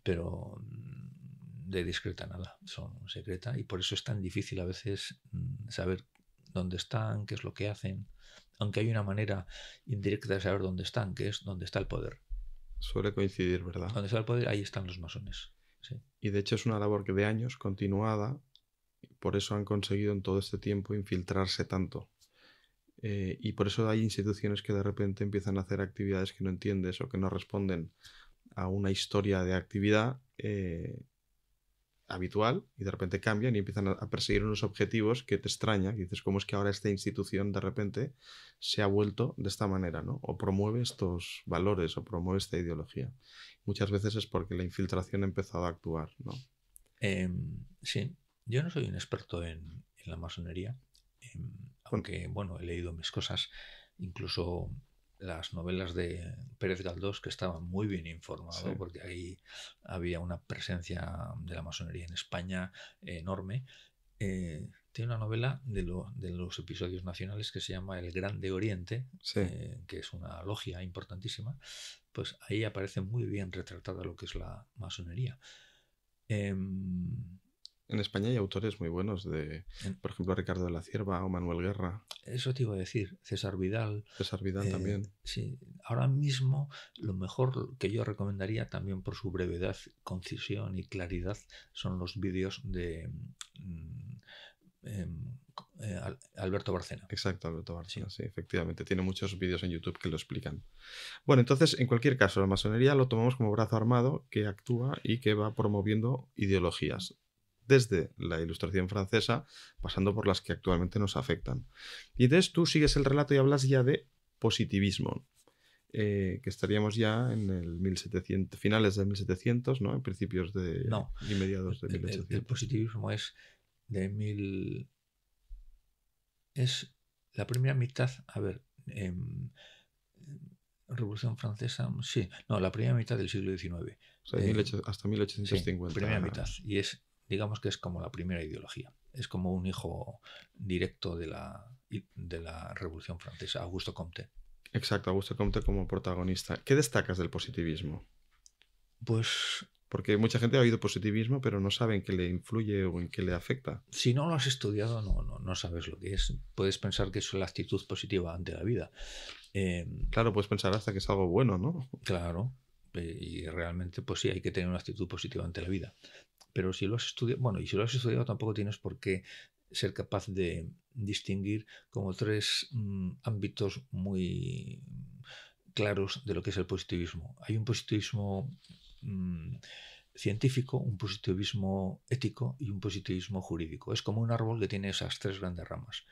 pero de discreta nada, son secreta y por eso es tan difícil a veces saber dónde están, qué es lo que hacen, aunque hay una manera indirecta de saber dónde están, que es dónde está el poder. Suele coincidir, ¿verdad? Donde está el poder, ahí están los masones. Sí. Y de hecho es una labor que de años continuada, por eso han conseguido en todo este tiempo infiltrarse tanto. Y por eso hay instituciones que de repente empiezan a hacer actividades que no entiendes o que no responden a una historia de actividad habitual y de repente cambian y empiezan a perseguir unos objetivos que te extraña. Y dices, ¿cómo es que ahora esta institución de repente se ha vuelto de esta manera, ¿no? O promueve estos valores o promueve esta ideología. Muchas veces es porque la infiltración ha empezado a actuar, ¿no? Sí, yo no soy un experto en la masonería, aunque, bueno, he leído mis cosas, incluso las novelas de Pérez Galdós, que estaba muy bien informado, sí, porque ahí había una presencia de la masonería en España enorme. tiene una novela de los episodios nacionales que se llama El Grande Oriente, Sí. que es una logia importantísima. Pues ahí aparece muy bien retratada lo que es la masonería. En España hay autores muy buenos por ejemplo, Ricardo de la Cierva o Manuel Guerra. Eso te iba a decir, César Vidal. César Vidal también. Sí, ahora mismo lo mejor que yo recomendaría, también por su brevedad, concisión y claridad, son los vídeos de Alberto Barcena. Exacto, Alberto Barcena, sí, efectivamente. Tiene muchos vídeos en YouTube que lo explican. Bueno, entonces, en cualquier caso, la masonería lo tomamos como brazo armado que actúa y que va promoviendo ideologías, desde la Ilustración francesa, pasando por las que actualmente nos afectan. Y entonces tú sigues el relato y hablas ya de positivismo, que estaríamos ya en el 1700, finales del 1700, ¿no? En principios y mediados de 1800. El positivismo es de es la primera mitad, a ver, Revolución Francesa, sí, no, la primera mitad del siglo XIX. O sea, hasta 1850. Sí, primera mitad. Y digamos que es como la primera ideología. Es como un hijo directo de la Revolución Francesa, Auguste Comte. Exacto, Auguste Comte como protagonista. ¿Qué destacas del positivismo? Pues... Porque mucha gente ha oído positivismo, pero no sabe en qué le influye o en qué le afecta. Si no lo has estudiado, no sabes lo que es. Puedes pensar que es la actitud positiva ante la vida. Claro, puedes pensar hasta que es algo bueno, ¿no? Claro, y realmente pues sí, hay que tener una actitud positiva ante la vida. Pero si lo has estudiado, bueno, y si lo has estudiado tampoco tienes por qué ser capaz de distinguir como tres ámbitos muy claros de lo que es el positivismo. Hay un positivismo científico, un positivismo ético y un positivismo jurídico. Es como un árbol que tiene esas tres grandes ramas.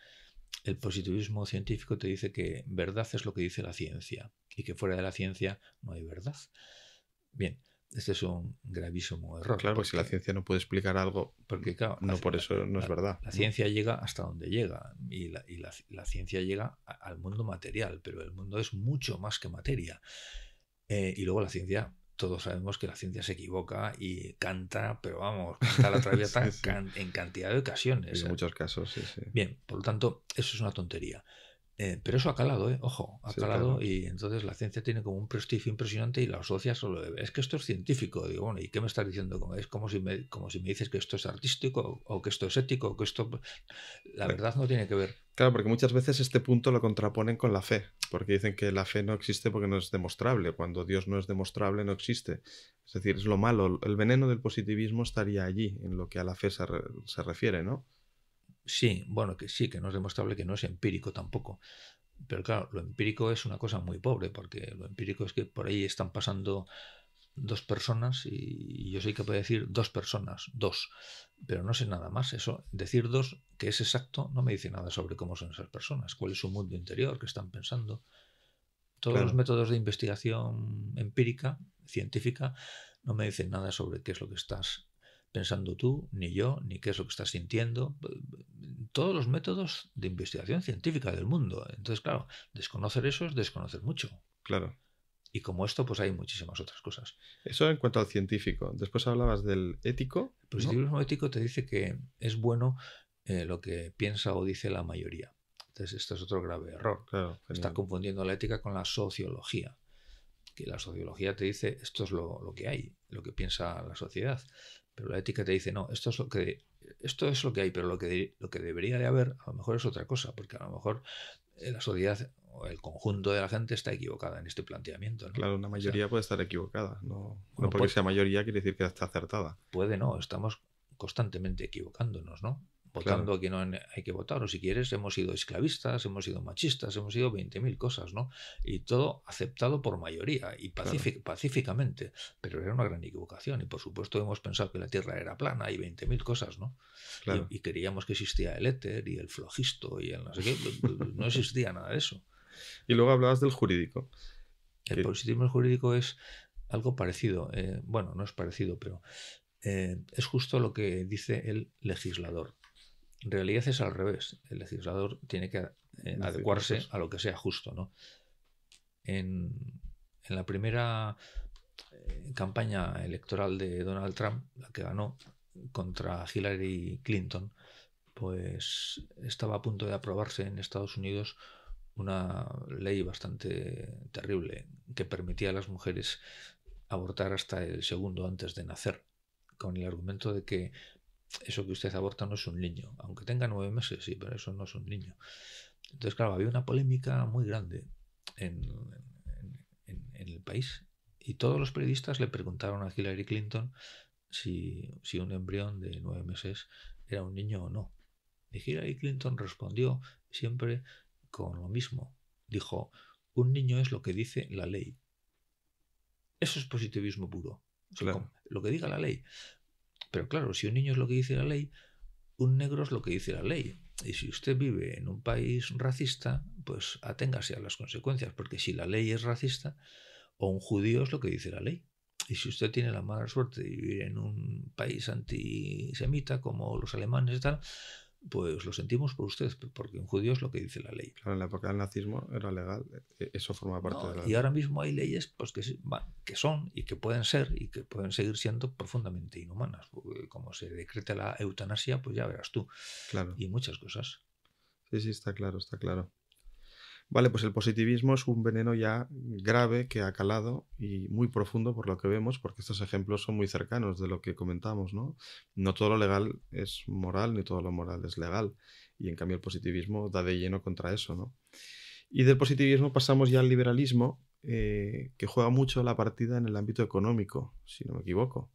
El positivismo científico te dice que verdad es lo que dice la ciencia y que fuera de la ciencia no hay verdad. Bien, este es un gravísimo error. Claro, porque si la ciencia no puede explicar algo, porque claro, por eso no es verdad. La ciencia llega hasta donde llega y la ciencia llega al mundo material, pero el mundo es mucho más que materia. Y luego la ciencia, todos sabemos que la ciencia se equivoca y canta, pero vamos, canta la traviata sí. en cantidad de ocasiones. En muchos casos, sí. Bien, por lo tanto, eso es una tontería. Pero eso ha calado, ojo, ha calado, claro. Y entonces la ciencia tiene como un prestigio impresionante y la asocia solo de, es que esto es científico. Digo, bueno, ¿y qué me estás diciendo? Es como si me dices que esto es artístico o que esto es ético o que esto... La verdad no tiene que ver. Claro, porque muchas veces este punto lo contraponen con la fe, porque dicen que la fe no existe porque no es demostrable. Cuando Dios no es demostrable, no existe. Es decir, es lo malo. El veneno del positivismo estaría allí, en lo que a la fe se refiere, ¿no? Sí, bueno, que sí, que no es demostrable, que no es empírico tampoco. Pero claro, lo empírico es una cosa muy pobre, porque lo empírico es que por ahí están pasando dos personas y yo soy capaz de decir dos personas, dos, pero no sé nada más. Eso, decir dos, que es exacto, no me dice nada sobre cómo son esas personas, cuál es su mundo interior, qué están pensando. Todos los métodos de investigación empírica, científica, no me dicen nada sobre qué es lo que estás pensando tú, ni yo, ni qué es lo que estás sintiendo. Todos los métodos de investigación científica del mundo. Entonces, claro, desconocer eso es desconocer mucho. Claro. Y como esto, pues hay muchísimas otras cosas. Eso en cuanto al científico. Después hablabas del ético. El positivismo ético te dice que es bueno lo que piensa o dice la mayoría. Entonces, esto es otro grave error. Claro, está confundiendo la ética con la sociología. Que la sociología te dice esto es lo que hay, lo que piensa la sociedad. Pero la ética te dice, no, esto es lo que hay, pero lo que debería de haber a lo mejor es otra cosa, porque a lo mejor la sociedad o el conjunto de la gente está equivocada en este planteamiento, ¿no? Claro, una mayoría puede estar equivocada, no porque sea mayoría quiere decir que está acertada. Puede no, estamos constantemente equivocándonos, ¿no? Votando a quien no hay que votar, o si quieres, hemos sido esclavistas, hemos sido machistas, hemos sido 20.000 cosas, ¿no? Y todo aceptado por mayoría y pacíficamente, pero era una gran equivocación y por supuesto hemos pensado que la Tierra era plana y 20.000 cosas, ¿no? Claro. Y creíamos que existía el éter y el flogisto y el no sé qué, no existía nada de eso. Y luego hablabas del jurídico. El positivismo jurídico es algo parecido, bueno, no es parecido, pero es justo lo que dice el legislador. En realidad es al revés. El legislador tiene que adecuarse a lo que sea justo, ¿no? En la primera campaña electoral de Donald Trump, la que ganó contra Hillary Clinton, pues estaba a punto de aprobarse en Estados Unidos una ley bastante terrible que permitía a las mujeres abortar hasta el segundo antes de nacer, con el argumento de que eso que usted aborta no es un niño, aunque tenga 9 meses, sí, pero eso no es un niño. Entonces, claro, había una polémica muy grande en el país y todos los periodistas le preguntaron a Hillary Clinton si un embrión de 9 meses era un niño o no. Y Hillary Clinton respondió siempre con lo mismo. Dijo, un niño es lo que dice la ley. Eso es positivismo puro. O sea, Claro. lo que diga la ley. Pero claro, si un niño es lo que dice la ley, un negro es lo que dice la ley. Y si usted vive en un país racista, pues aténgase a las consecuencias, porque si la ley es racista, o un judío es lo que dice la ley. Y si usted tiene la mala suerte de vivir en un país antisemita como los alemanes y tal, pues lo sentimos por usted, porque un judío es lo que dice la ley. Claro, en la época del nazismo era legal, eso forma parte No, de la y ley. ahora mismo hay leyes pues, que son y que pueden ser y que pueden seguir siendo profundamente inhumanas. Porque como se decreta la eutanasia, pues ya verás tú. Claro. Y muchas cosas. Sí, sí, está claro, está claro. Vale, pues el positivismo es un veneno ya grave que ha calado y muy profundo por lo que vemos, porque estos ejemplos son muy cercanos de lo que comentamos, ¿no? No todo lo legal es moral, ni todo lo moral es legal. Y en cambio el positivismo da de lleno contra eso, ¿no? Y del positivismo pasamos ya al liberalismo, que juega mucho la partida en el ámbito económico, si no me equivoco,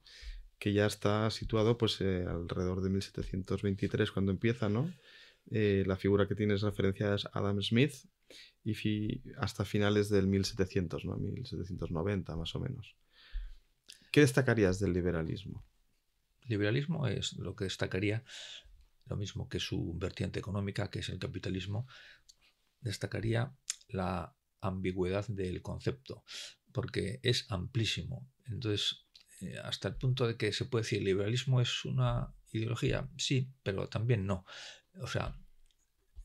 que ya está situado pues alrededor de 1723 cuando empieza, ¿no? La figura que tienes referencia es Adam Smith y hasta finales del 1700, ¿no? 1790 más o menos. ¿Qué destacarías del liberalismo? Liberalismo es lo que destacaría, lo mismo que su vertiente económica, que es el capitalismo, destacaría la ambigüedad del concepto, porque es amplísimo. Entonces, hasta el punto de que se puede decir, el liberalismo es una ideología, sí, pero también no. O sea,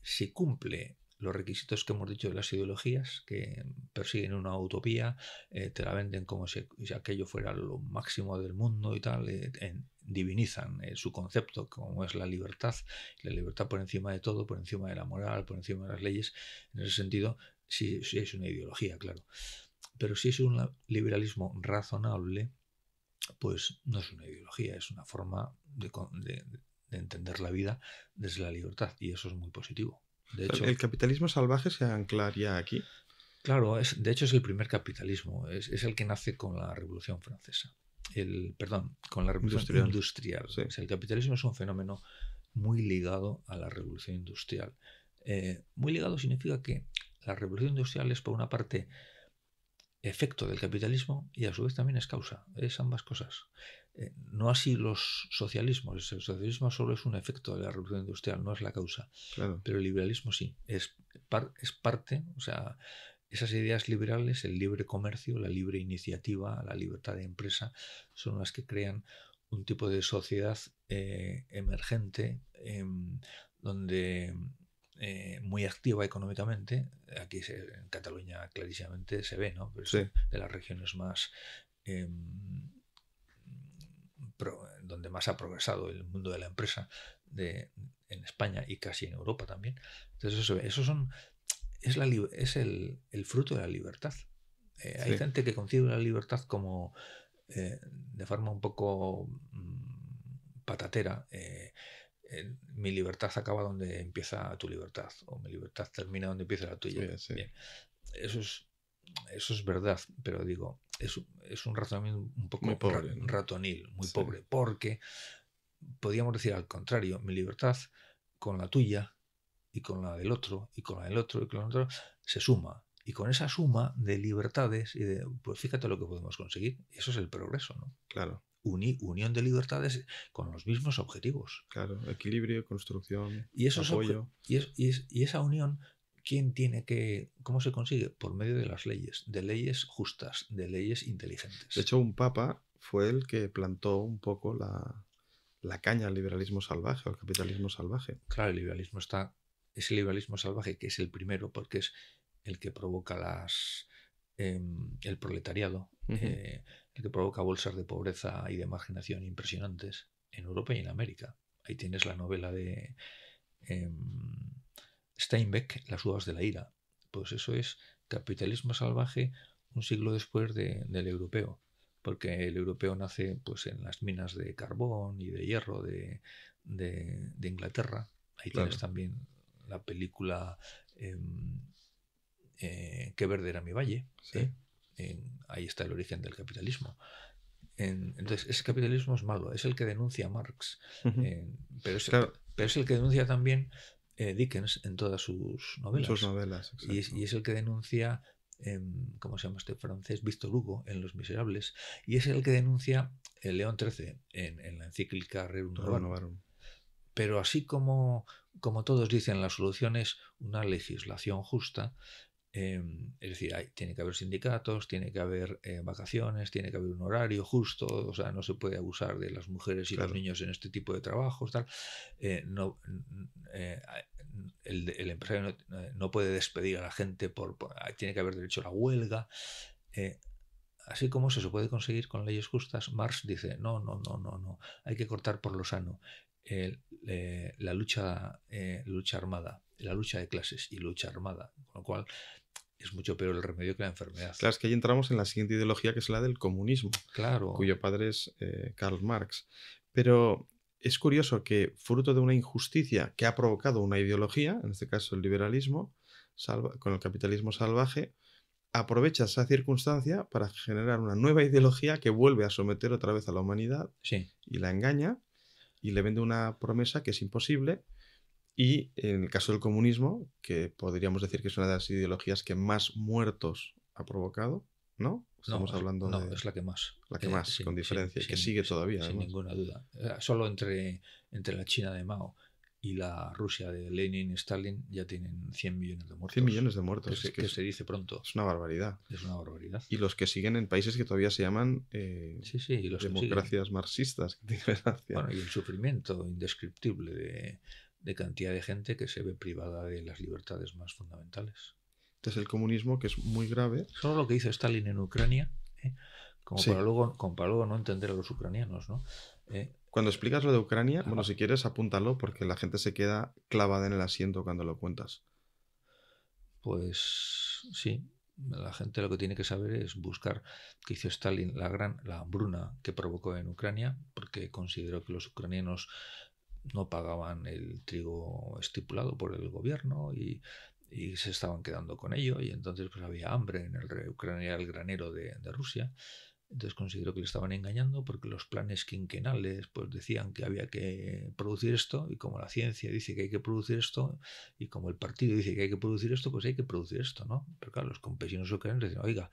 si cumple los requisitos que hemos dicho de las ideologías, que persiguen una utopía, te la venden como si aquello fuera lo máximo del mundo y tal, divinizan su concepto, como es la libertad por encima de todo, por encima de la moral, por encima de las leyes. En ese sentido, sí es una ideología, claro. Pero si es un liberalismo razonable, pues no es una ideología, es una forma de entender la vida desde la libertad, y eso es muy positivo. De hecho, El capitalismo salvaje se anclaría aquí. claro, de hecho es el primer capitalismo, es el que nace con la Revolución Francesa. Con la Revolución Industrial. Sí. O sea, el capitalismo es un fenómeno muy ligado a la Revolución Industrial. Muy ligado significa que la Revolución Industrial es, por una parte, efecto del capitalismo y a su vez también es causa, es ambas cosas. No así los socialismos, el socialismo solo es un efecto de la revolución industrial, no es la causa. Claro. Pero el liberalismo sí, es parte, o sea, esas ideas liberales, el libre comercio, la libre iniciativa, la libertad de empresa, son las que crean un tipo de sociedad emergente donde muy activa económicamente. Aquí en Cataluña clarísimamente se ve, ¿no? Pero Sí. de las regiones más donde más ha progresado el mundo de la empresa en España y casi en Europa también. Entonces es el fruto de la libertad. Hay gente que concibe la libertad como de forma un poco patatera. Mi libertad acaba donde empieza tu libertad, o mi libertad termina donde empieza la tuya. Sí. Bien. Eso es verdad, pero digo, es un razonamiento un poco muy pobre, ¿no? ratonil, muy pobre, porque podríamos decir al contrario, mi libertad con la tuya y con la del otro y con la del otro y con la del otro se suma. Y con esa suma de libertades, pues fíjate lo que podemos conseguir. Eso es el progreso, ¿no? Claro. Unión de libertades con los mismos objetivos. Claro, equilibrio, construcción, y apoyo. Y esa unión, ¿cómo se consigue? Por medio de las leyes, de leyes justas, de leyes inteligentes. De hecho, un papa fue el que plantó un poco la caña al liberalismo salvaje, al capitalismo salvaje. Claro, ese liberalismo salvaje, que es el primero, porque es el que provoca el proletariado, el que provoca bolsas de pobreza y de marginación impresionantes en Europa y en América. Ahí tienes la novela de Steinbeck, Las uvas de la ira. Pues eso es capitalismo salvaje un siglo después del europeo, porque el europeo nace pues en las minas de carbón y de hierro de Inglaterra. Ahí tienes Claro. también la película Qué verde era mi valle. Sí. Ahí está el origen del capitalismo. Entonces, ese capitalismo es malo, es el que denuncia Marx, Ujú. pero Claro, es el que denuncia también Dickens en todas sus sus novelas. novelas, Y exacto. es el que denuncia, ¿cómo se llama este francés? Víctor Hugo en Los Miserables. Y es el que denuncia León XIII en la encíclica Rerum Rerum Novarum. Novarum. Pero así como todos dicen, la solución es una legislación justa. Es decir, tiene que haber sindicatos, tiene que haber vacaciones, tiene que haber un horario justo, o sea, no se puede abusar de las mujeres y los Claro. niños en este tipo de trabajos, tal. No, el empresario no puede despedir a la gente tiene que haber derecho a la huelga. Así como eso se puede conseguir con leyes justas, Marx dice, no, hay que cortar por lo sano. La lucha armada, la lucha de clases y lucha armada, con lo cual es mucho peor el remedio que la enfermedad. Claro, es que ahí entramos en la siguiente ideología, que es la del comunismo, Claro. cuyo padre es Karl Marx. Pero es curioso que, fruto de una injusticia que ha provocado una ideología, en este caso el liberalismo, con el capitalismo salvaje, aprovecha esa circunstancia para generar una nueva ideología que vuelve a someter otra vez a la humanidad Sí. y la engaña y le vende una promesa que es imposible. Y en el caso del comunismo, que podríamos decir que es una de las ideologías que más muertos ha provocado, ¿no? Estamos hablando No, de es la que más. la que más, con diferencia, y que sigue todavía, Sin además. ninguna duda. Solo entre la China de Mao y la Rusia de Lenin y Stalin ya tienen 100 millones de 100 muertos. millones de muertos, es que Que se dice pronto. es una barbaridad. Es una barbaridad. Y los que siguen en países que todavía se llaman y los democracias marxistas. Bueno, y el sufrimiento indescriptible de cantidad de gente que se ve privada de las libertades más fundamentales. Entonces el comunismo, que es muy grave. Solo lo que hizo Stalin en Ucrania, como, Sí. para luego no entender a los ucranianos, ¿no? Cuando explicas lo de Ucrania, bueno, si quieres apúntalo porque la gente se queda clavada en el asiento cuando lo cuentas. Pues sí, la gente lo que tiene que saber es buscar qué hizo Stalin, la hambruna que provocó en Ucrania, porque consideró que los ucranianos no pagaban el trigo estipulado por el gobierno y se estaban quedando con ello, y entonces pues había hambre en Ucrania, el granero de Rusia. Entonces consideró que le estaban engañando porque los planes quinquenales pues decían que había que producir esto, y como la ciencia dice que hay que producir esto y como el partido dice que hay que producir esto, pues hay que producir esto, ¿no? Pero claro, los campesinos ucranianos dicen, oiga,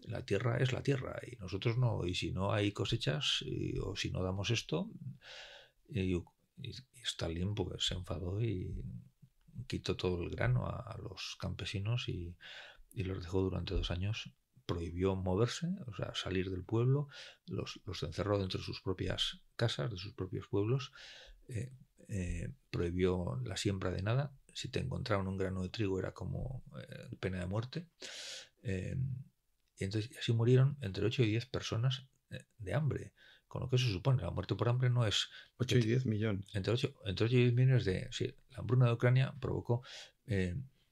la tierra es la tierra y nosotros no, y si no hay cosechas o si no damos esto, y Stalin pues se enfadó y quitó todo el grano a los campesinos y los dejó durante 2 años. Prohibió moverse, o sea, salir del pueblo, los encerró dentro de sus propias casas, de sus propios pueblos, prohibió la siembra de nada. Si te encontraban un grano de trigo era como pena de muerte. Y entonces así murieron entre 8 y 10 personas de hambre. Con lo que eso supone, la muerte por hambre no es... 8 y 10 millones. Entre 8 y 10 millones de... Sí, la hambruna de Ucrania provocó,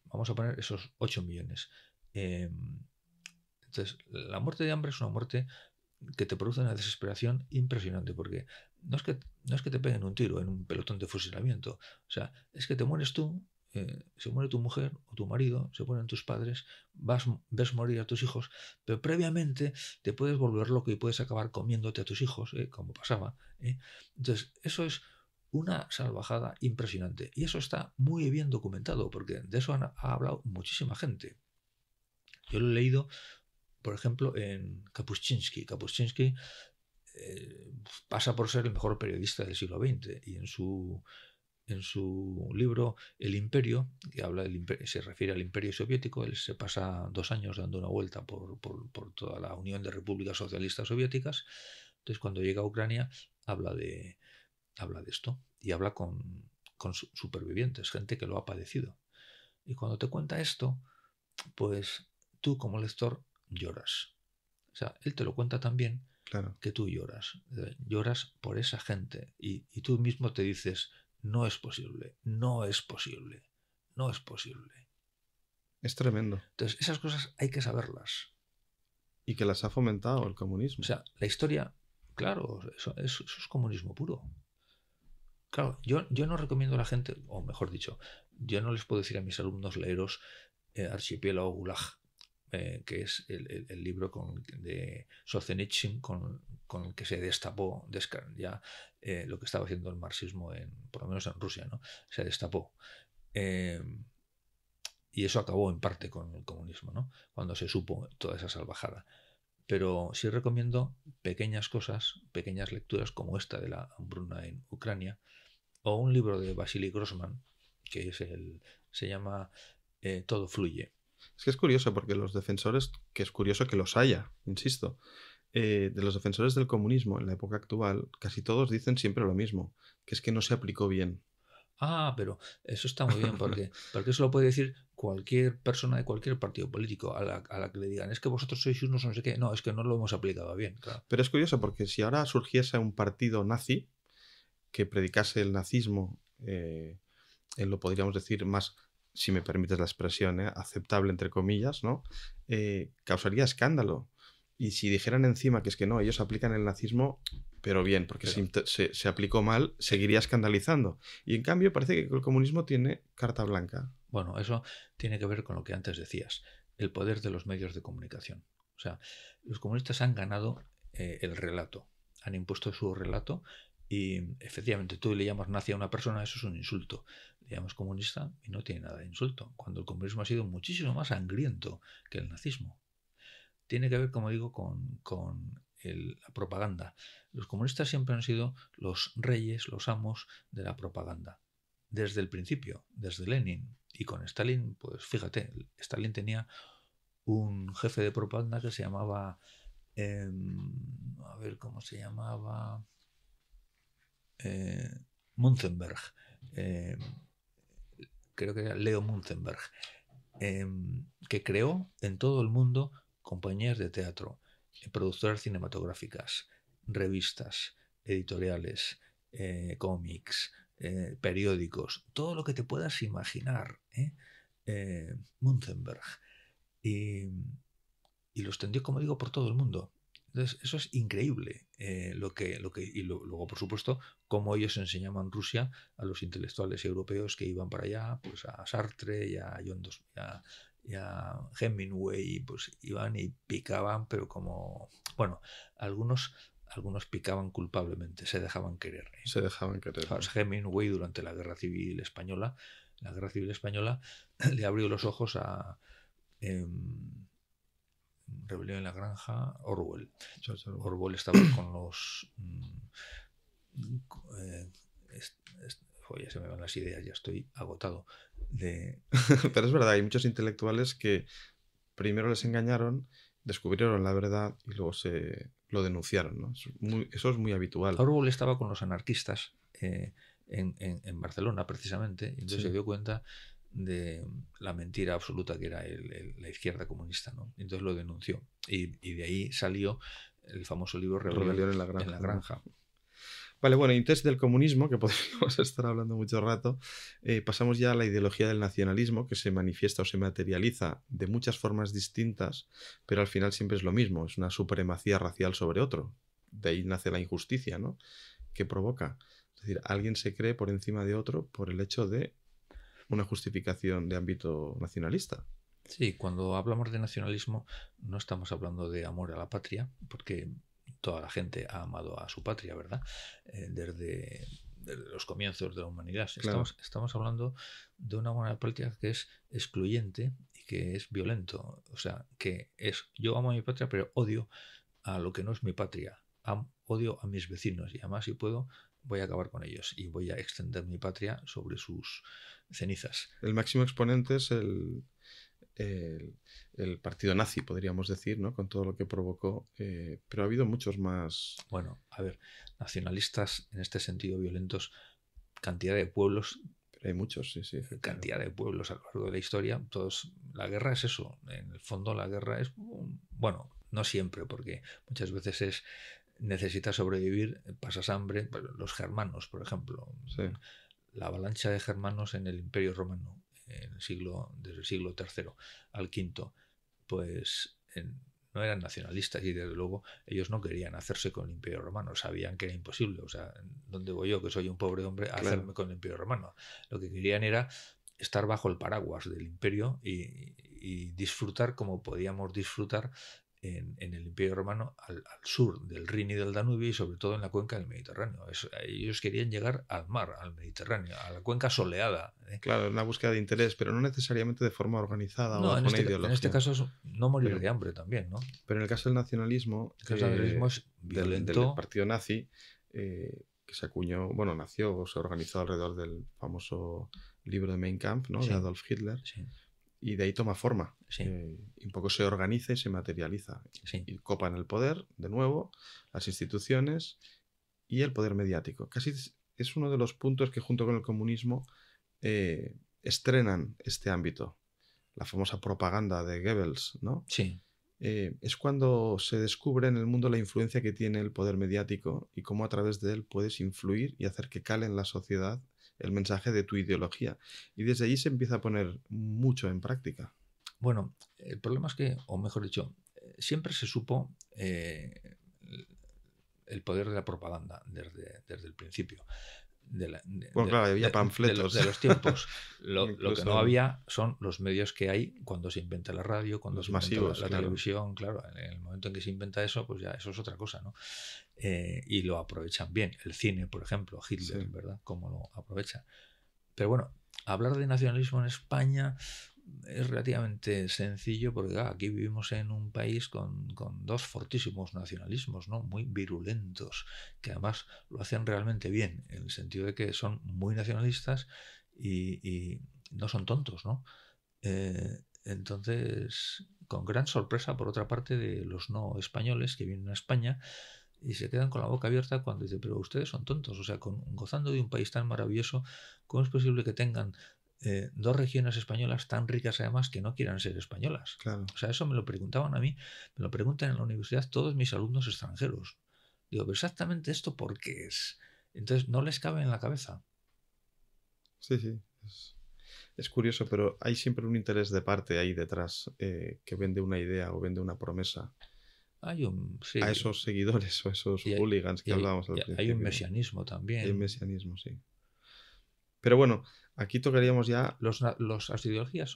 vamos a poner esos 8 millones. Entonces, la muerte de hambre es una muerte que te produce una desesperación impresionante, porque no es que te peguen un tiro en un pelotón de fusilamiento, o sea, es que te mueres tú, se muere tu mujer o tu marido, se mueren tus padres, ves morir a tus hijos, pero previamente te puedes volver loco y puedes acabar comiéndote a tus hijos, como pasaba. Entonces, eso es una salvajada impresionante, y eso está muy bien documentado, porque de eso ha hablado muchísima gente. Yo lo he leído, por ejemplo, en Kapuscinski. Kapuscinski pasa por ser el mejor periodista del siglo XX, y en su libro El Imperio, que se refiere al Imperio Soviético, él se pasa 2 años dando una vuelta por toda la Unión de Repúblicas Socialistas Soviéticas. Entonces, cuando llega a Ucrania, habla de esto, y habla con supervivientes, gente que lo ha padecido. Y cuando te cuenta esto, pues tú como lector lloras. O sea, él te lo cuenta tan bien Claro. que tú lloras. Lloras por esa gente y tú mismo te dices, no es posible, no es posible, no es posible. Es tremendo. Entonces, esas cosas hay que saberlas. Y que las ha fomentado el O comunismo. sea, la historia, claro, eso es comunismo puro. Claro, yo no recomiendo a la gente, o mejor dicho, yo no les puedo decir a mis alumnos leeros Archipiélago Gulag, que es el libro de Solzhenitsyn con el que se destapó ya lo que estaba haciendo el marxismo, por lo menos en Rusia, ¿no? Se destapó. Y eso acabó en parte con el comunismo, ¿no? Cuando se supo toda esa salvajada. Pero sí recomiendo pequeñas cosas, pequeñas lecturas como esta de la hambruna en Ucrania, o un libro de Vasily Grossman, que se llama Todo fluye. Es que es curioso porque los defensores, que es curioso que los haya, insisto, de los defensores del comunismo en la época actual, casi todos dicen siempre lo mismo, que es que no se aplicó bien. Ah, pero eso está muy bien, porque eso lo puede decir cualquier persona de cualquier partido político a la que le digan, es que vosotros sois unos no sé qué. No, es que no lo hemos aplicado bien, claro. Pero es curioso porque si ahora surgiese un partido nazi que predicase el nazismo, lo podríamos decir más, si me permites la expresión, aceptable entre comillas, ¿no? Causaría escándalo. Y si dijeran encima que es que no, ellos aplican el nazismo, pero bien, porque se aplicó mal, seguiría escandalizando. Y en cambio parece que el comunismo tiene carta blanca. Bueno, eso tiene que ver con lo que antes decías, el poder de los medios de comunicación. O sea, los comunistas han ganado el relato, han impuesto su relato y efectivamente tú le llamas nazi a una persona, eso es un insulto. Le llamas comunista y no tiene nada de insulto, cuando el comunismo ha sido muchísimo más sangriento que el nazismo. Tiene que ver, como digo, con la propaganda. Los comunistas siempre han sido los reyes, los amos de la propaganda. Desde el principio, desde Lenin. Y con Stalin, pues fíjate, Stalin tenía un jefe de propaganda que se llamaba, a ver cómo se llamaba, Munzenberg. Creo que era Leo Munzenberg, que creó en todo el mundo compañías de teatro, productoras cinematográficas, revistas, editoriales, cómics, periódicos, todo lo que te puedas imaginar, Munzenberg. Y lo extendió, como digo, por todo el mundo. Entonces, eso es increíble. Luego, por supuesto, cómo ellos enseñaban Rusia a los intelectuales europeos que iban para allá, pues a Sartre y a Hemingway, pues iban y picaban, pero como, bueno, algunos picaban culpablemente, se dejaban querer. Se dejaban querer. Hemingway durante la Guerra Civil Española, le abrió los ojos a Rebelión en la Granja, Orwell. Orwell estaba con los... ya se me van las ideas, ya estoy agotado. Pero es verdad, hay muchos intelectuales que primero les engañaron, descubrieron la verdad y luego lo denunciaron, ¿no? Eso es muy habitual. Orwell estaba con los anarquistas en Barcelona, precisamente, y entonces se dio cuenta de la mentira absoluta que era la izquierda comunista, ¿no? Entonces lo denunció y de ahí salió el famoso libro Rebelión en la Granja. Vale, bueno, y entonces del comunismo, que podríamos estar hablando mucho rato, pasamos ya a la ideología del nacionalismo, que se manifiesta o se materializa de muchas formas distintas, pero al final siempre es lo mismo, es una supremacía racial sobre otro. De ahí nace la injusticia, ¿no? Que provoca. Es decir, alguien se cree por encima de otro por el hecho de una justificación de ámbito nacionalista. Sí, cuando hablamos de nacionalismo no estamos hablando de amor a la patria, porque toda la gente ha amado a su patria, ¿verdad? Desde los comienzos de la humanidad. Claro. Estamos hablando de una amor a la patria que es excluyente y que es violento. O sea, que es yo amo a mi patria, pero odio a lo que no es mi patria. Odio a mis vecinos y además si puedo voy a acabar con ellos y voy a extender mi patria sobre sus cenizas. El máximo exponente es el partido nazi, podríamos decir, ¿no? Con todo lo que provocó, pero ha habido muchos más. Bueno, a ver, nacionalistas en este sentido violentos, cantidad de pueblos. Pero hay muchos, sí. Cantidad de pueblos a lo largo de la historia. La guerra es eso. En el fondo la guerra es, bueno, no siempre, porque muchas veces necesitas sobrevivir, pasas hambre. Los germanos, por ejemplo, Sí. la avalancha de germanos en el Imperio Romano, desde el siglo III al V, pues no eran nacionalistas y desde luego ellos no querían hacerse con el Imperio Romano, sabían que era imposible. O sea, ¿dónde voy yo, que soy un pobre hombre, a hacerme con el Imperio Romano? Lo que querían era estar bajo el paraguas del imperio y disfrutar como podíamos disfrutar en el Imperio Romano al sur del Rin y del Danubio y sobre todo en la cuenca del Mediterráneo. Ellos querían llegar al mar, al Mediterráneo, a la cuenca soleada. Claro, una búsqueda de interés, pero no necesariamente de forma organizada o No, bajo una ideología. en este caso es no morir de hambre también, ¿no? Pero en el caso del nacionalismo, El nacionalismo es violento. del partido nazi, que se acuñó, bueno, nació o se organizó alrededor del famoso libro de Mein Kampf, ¿no? Sí. De Adolf Hitler. Sí. Y de ahí toma forma. Sí. Y un poco se organiza y se materializa. Sí. Y copan el poder, de nuevo, las instituciones y el poder mediático. Casi es uno de los puntos que junto con el comunismo estrenan este ámbito. La famosa propaganda de Goebbels, ¿no? Sí. Es cuando se descubre en el mundo la influencia que tiene el poder mediático y cómo a través de él puedes influir y hacer que cale en la sociedad el mensaje de tu ideología. Y desde allí se empieza a poner mucho en práctica. Bueno, el problema es que, o mejor dicho, siempre se supo el poder de la propaganda desde el principio. Claro, había panfletos. De los tiempos. Lo que no Incluso había son los medios que hay cuando se inventa la radio, cuando los se inventa masivos, la claro. televisión. Claro, en el momento en que se inventa eso, pues ya eso es otra cosa, ¿no? Y lo aprovechan bien. El cine, por ejemplo, Hitler, Sí. ¿verdad? Cómo lo aprovecha. Pero bueno, hablar de nacionalismo en España es relativamente sencillo porque aquí vivimos en un país con dos fortísimos nacionalismos, ¿no? Muy virulentos, que además lo hacen realmente bien, en el sentido de que son muy nacionalistas y no son tontos, ¿no? Entonces, con gran sorpresa, por otra parte, de los no españoles que vienen a España y se quedan con la boca abierta cuando dicen, pero ustedes son tontos, o sea, gozando de un país tan maravilloso, ¿cómo es posible que tengan dos regiones españolas tan ricas además que no quieran ser españolas? Claro. O sea, eso me lo preguntaban a mí, me lo preguntan en la universidad todos mis alumnos extranjeros. Digo, pero exactamente esto, ¿por qué es? Entonces, no les cabe en la cabeza. Sí, sí. Es curioso, pero hay siempre un interés de parte ahí detrás que vende una idea o vende una promesa Sí, a esos seguidores o esos hooligans que hablábamos al principio. Hay un mesianismo también. Hay un mesianismo, sí. Pero bueno, aquí tocaríamos ya... Las ideologías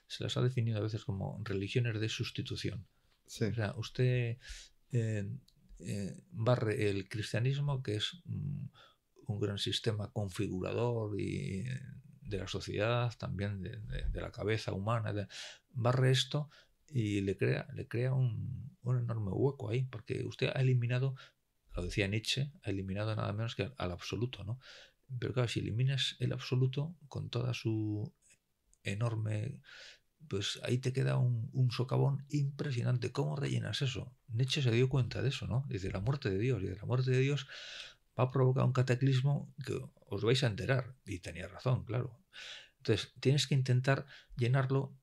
se las ha definido a veces como religiones de sustitución. Sí. O sea, usted barre el cristianismo, que es un gran sistema configurador y de la sociedad, también de la cabeza humana, barre esto y le crea un enorme hueco ahí, porque usted ha eliminado, lo decía Nietzsche, ha eliminado nada menos que al absoluto, ¿no? Pero claro, si eliminas el absoluto con toda su enorme, pues ahí te queda un socavón impresionante. ¿Cómo rellenas eso? Nietzsche se dio cuenta de eso, ¿no? Dice, la muerte de Dios, y de la muerte de Dios va a provocar un cataclismo que os vais a enterar. Y tenía razón, claro. Entonces, tienes que intentar llenarlo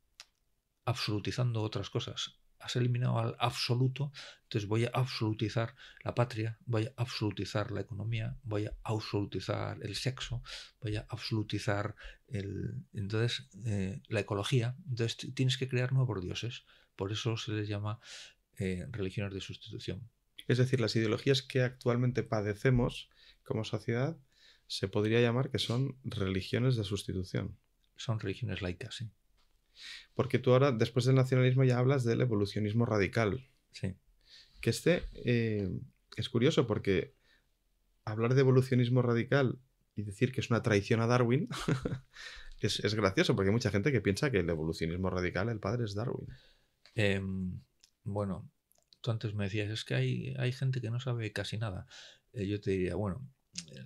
absolutizando otras cosas. Has eliminado al absoluto, entonces voy a absolutizar la patria, voy a absolutizar la economía, voy a absolutizar el sexo, voy a absolutizar la ecología. Entonces tienes que crear nuevos dioses. Por eso se les llama religiones de sustitución. Es decir, las ideologías que actualmente padecemos como sociedad se podría llamar que son religiones de sustitución. Son religiones laicas, sí. Porque tú ahora, después del nacionalismo, ya hablas del evolucionismo radical. Sí. Que es curioso porque hablar de evolucionismo radical y decir que es una traición a Darwin es gracioso, porque hay mucha gente que piensa que el evolucionismo radical, el padre es Darwin. Bueno, tú antes me decías, es que hay gente que no sabe casi nada. Yo te diría, bueno,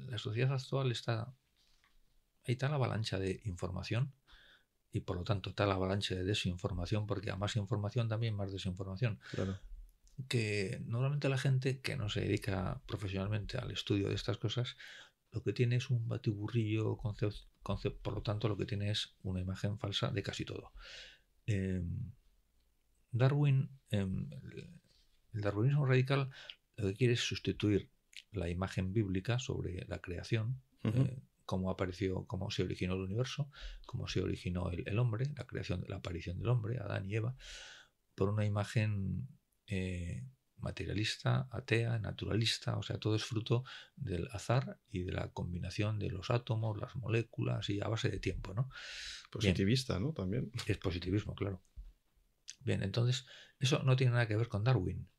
la sociedad actual hay tal avalancha de información y por lo tanto tal avalancha de desinformación, porque a más información también más desinformación. Claro. Que normalmente la gente que no se dedica profesionalmente al estudio de estas cosas, lo que tiene es un batiburrillo por lo tanto lo que tiene es una imagen falsa de casi todo. Darwin El darwinismo radical lo que quiere es sustituir la imagen bíblica sobre la creación, cómo apareció, cómo se originó el universo, cómo se originó el hombre, la creación, la aparición del hombre, Adán y Eva, por una imagen materialista, atea, naturalista. O sea, todo es fruto del azar y de la combinación de los átomos, las moléculas y a base de tiempo, ¿no? Positivista, ¿no? También. Es positivismo, claro. Bien, entonces, eso no tiene nada que ver con Darwin.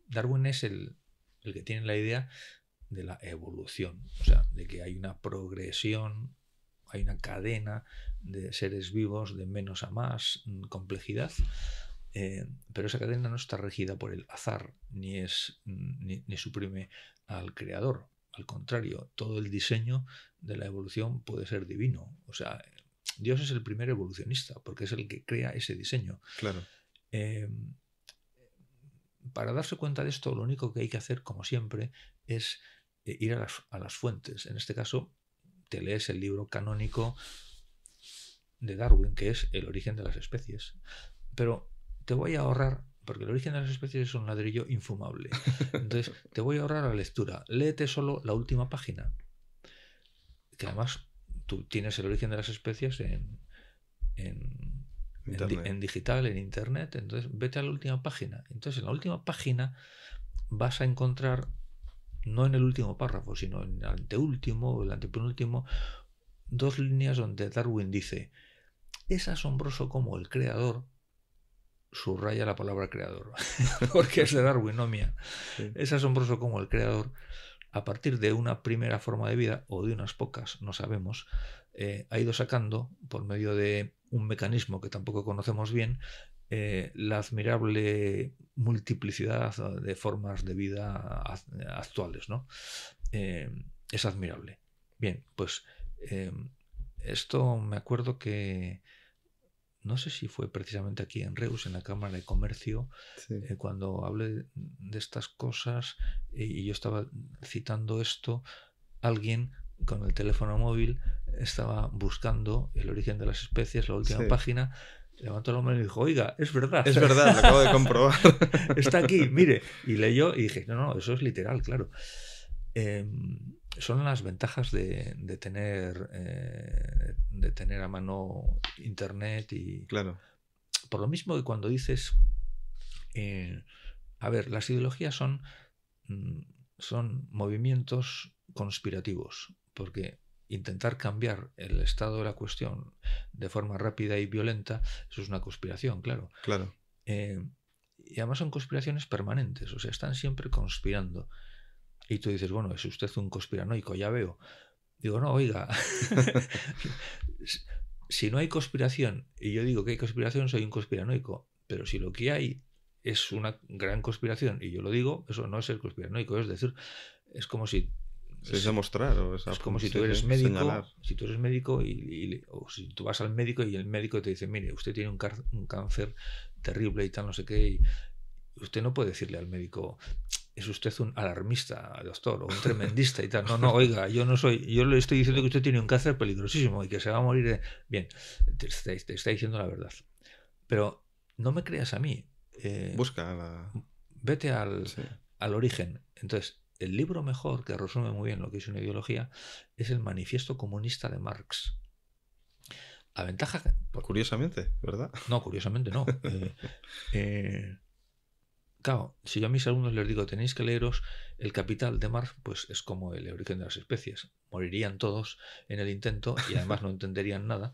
Darwin es el que tiene la idea de la evolución, o sea, de que hay una progresión, hay una cadena de seres vivos de menos a más complejidad, pero esa cadena no está regida por el azar, ni suprime al creador. Al contrario, todo el diseño de la evolución puede ser divino. O sea, Dios es el primer evolucionista, porque es el que crea ese diseño. Claro. Para darse cuenta de esto, lo único que hay que hacer, como siempre, es ir a las fuentes. En este caso, te lees el libro canónico de Darwin, que es El origen de las especies. Pero te voy a ahorrar, porque El origen de las especies es un ladrillo infumable. Entonces, te voy a ahorrar la lectura. Léete solo la última página. Que además, tú tienes El origen de las especies en digital, en internet. Entonces, vete a la última página. Entonces, en la última página vas a encontrar, no en el último párrafo, sino en el anteúltimo o el antepenúltimo, 2 líneas donde Darwin dice: es asombroso cómo el creador, subraya la palabra creador, porque es de Darwin, no mía. Sí. Es asombroso cómo el creador, a partir de una primera forma de vida, o de unas pocas, no sabemos, ha ido sacando, por medio de un mecanismo que tampoco conocemos bien, la admirable multiplicidad de formas de vida actuales, ¿no? Es admirable. Bien, pues esto me acuerdo que no sé si fue precisamente aquí en Reus, en la Cámara de Comercio, sí. Cuando hablé de estas cosas y yo estaba citando esto, alguien con el teléfono móvil estaba buscando El origen de las especies, la última página, levantó la mano y dijo: oiga, es verdad. Es verdad, lo acabo de comprobar. Está aquí, mire. Y leyó y dije: no, eso es literal, claro. Son las ventajas de tener a mano internet y... Claro. Por lo mismo que cuando dices... a ver, las ideologías son movimientos conspirativos, porque intentar cambiar el estado de la cuestión de forma rápida y violenta, eso es una conspiración, claro. Claro. Y además son conspiraciones permanentes, o sea, están siempre conspirando. Y tú dices: bueno, es usted un conspiranoico, ya veo. Digo: no, oiga, si no hay conspiración y yo digo que hay conspiración, soy un conspiranoico. Pero si lo que hay es una gran conspiración y yo lo digo, eso no es ser conspiranoico. Es decir, es como si... Es demostrar. Es como si tú eres médico, señalar. Si tú eres médico o si tú vas al médico y el médico te dice: mire, usted tiene un cáncer terrible y tal, no sé qué, y usted no puede decirle al médico: es usted un alarmista, doctor, o un tremendista y tal. No, oiga, yo no soy. Yo le estoy diciendo que usted tiene un cáncer peligrosísimo y que se va a morir de... Bien, te está diciendo la verdad. Pero no me creas a mí. Vete al origen. Entonces, el libro mejor, que resume muy bien lo que es una ideología, es el Manifiesto Comunista de Marx. A ventaja... Curiosamente, ¿verdad? No, curiosamente no. Claro, si yo a mis alumnos les digo: tenéis que leeros El Capital de Marx, pues es como El origen de las especies. Morirían todos en el intento y además no entenderían nada.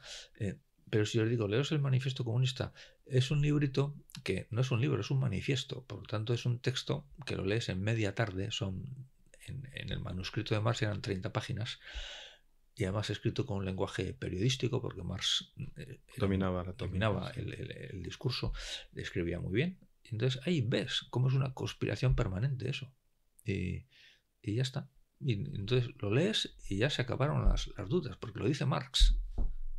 Pero si os digo: leeros el Manifiesto Comunista, es un librito que no es un libro, es un manifiesto. Por lo tanto, es un texto que lo lees en media tarde. En el manuscrito de Marx eran 30 páginas. Y además escrito con un lenguaje periodístico, porque Marx dominaba el discurso, escribía muy bien. Entonces ahí ves cómo es una conspiración permanente eso. Y ya está. Y entonces lo lees y ya se acabaron las dudas, porque lo dice Marx,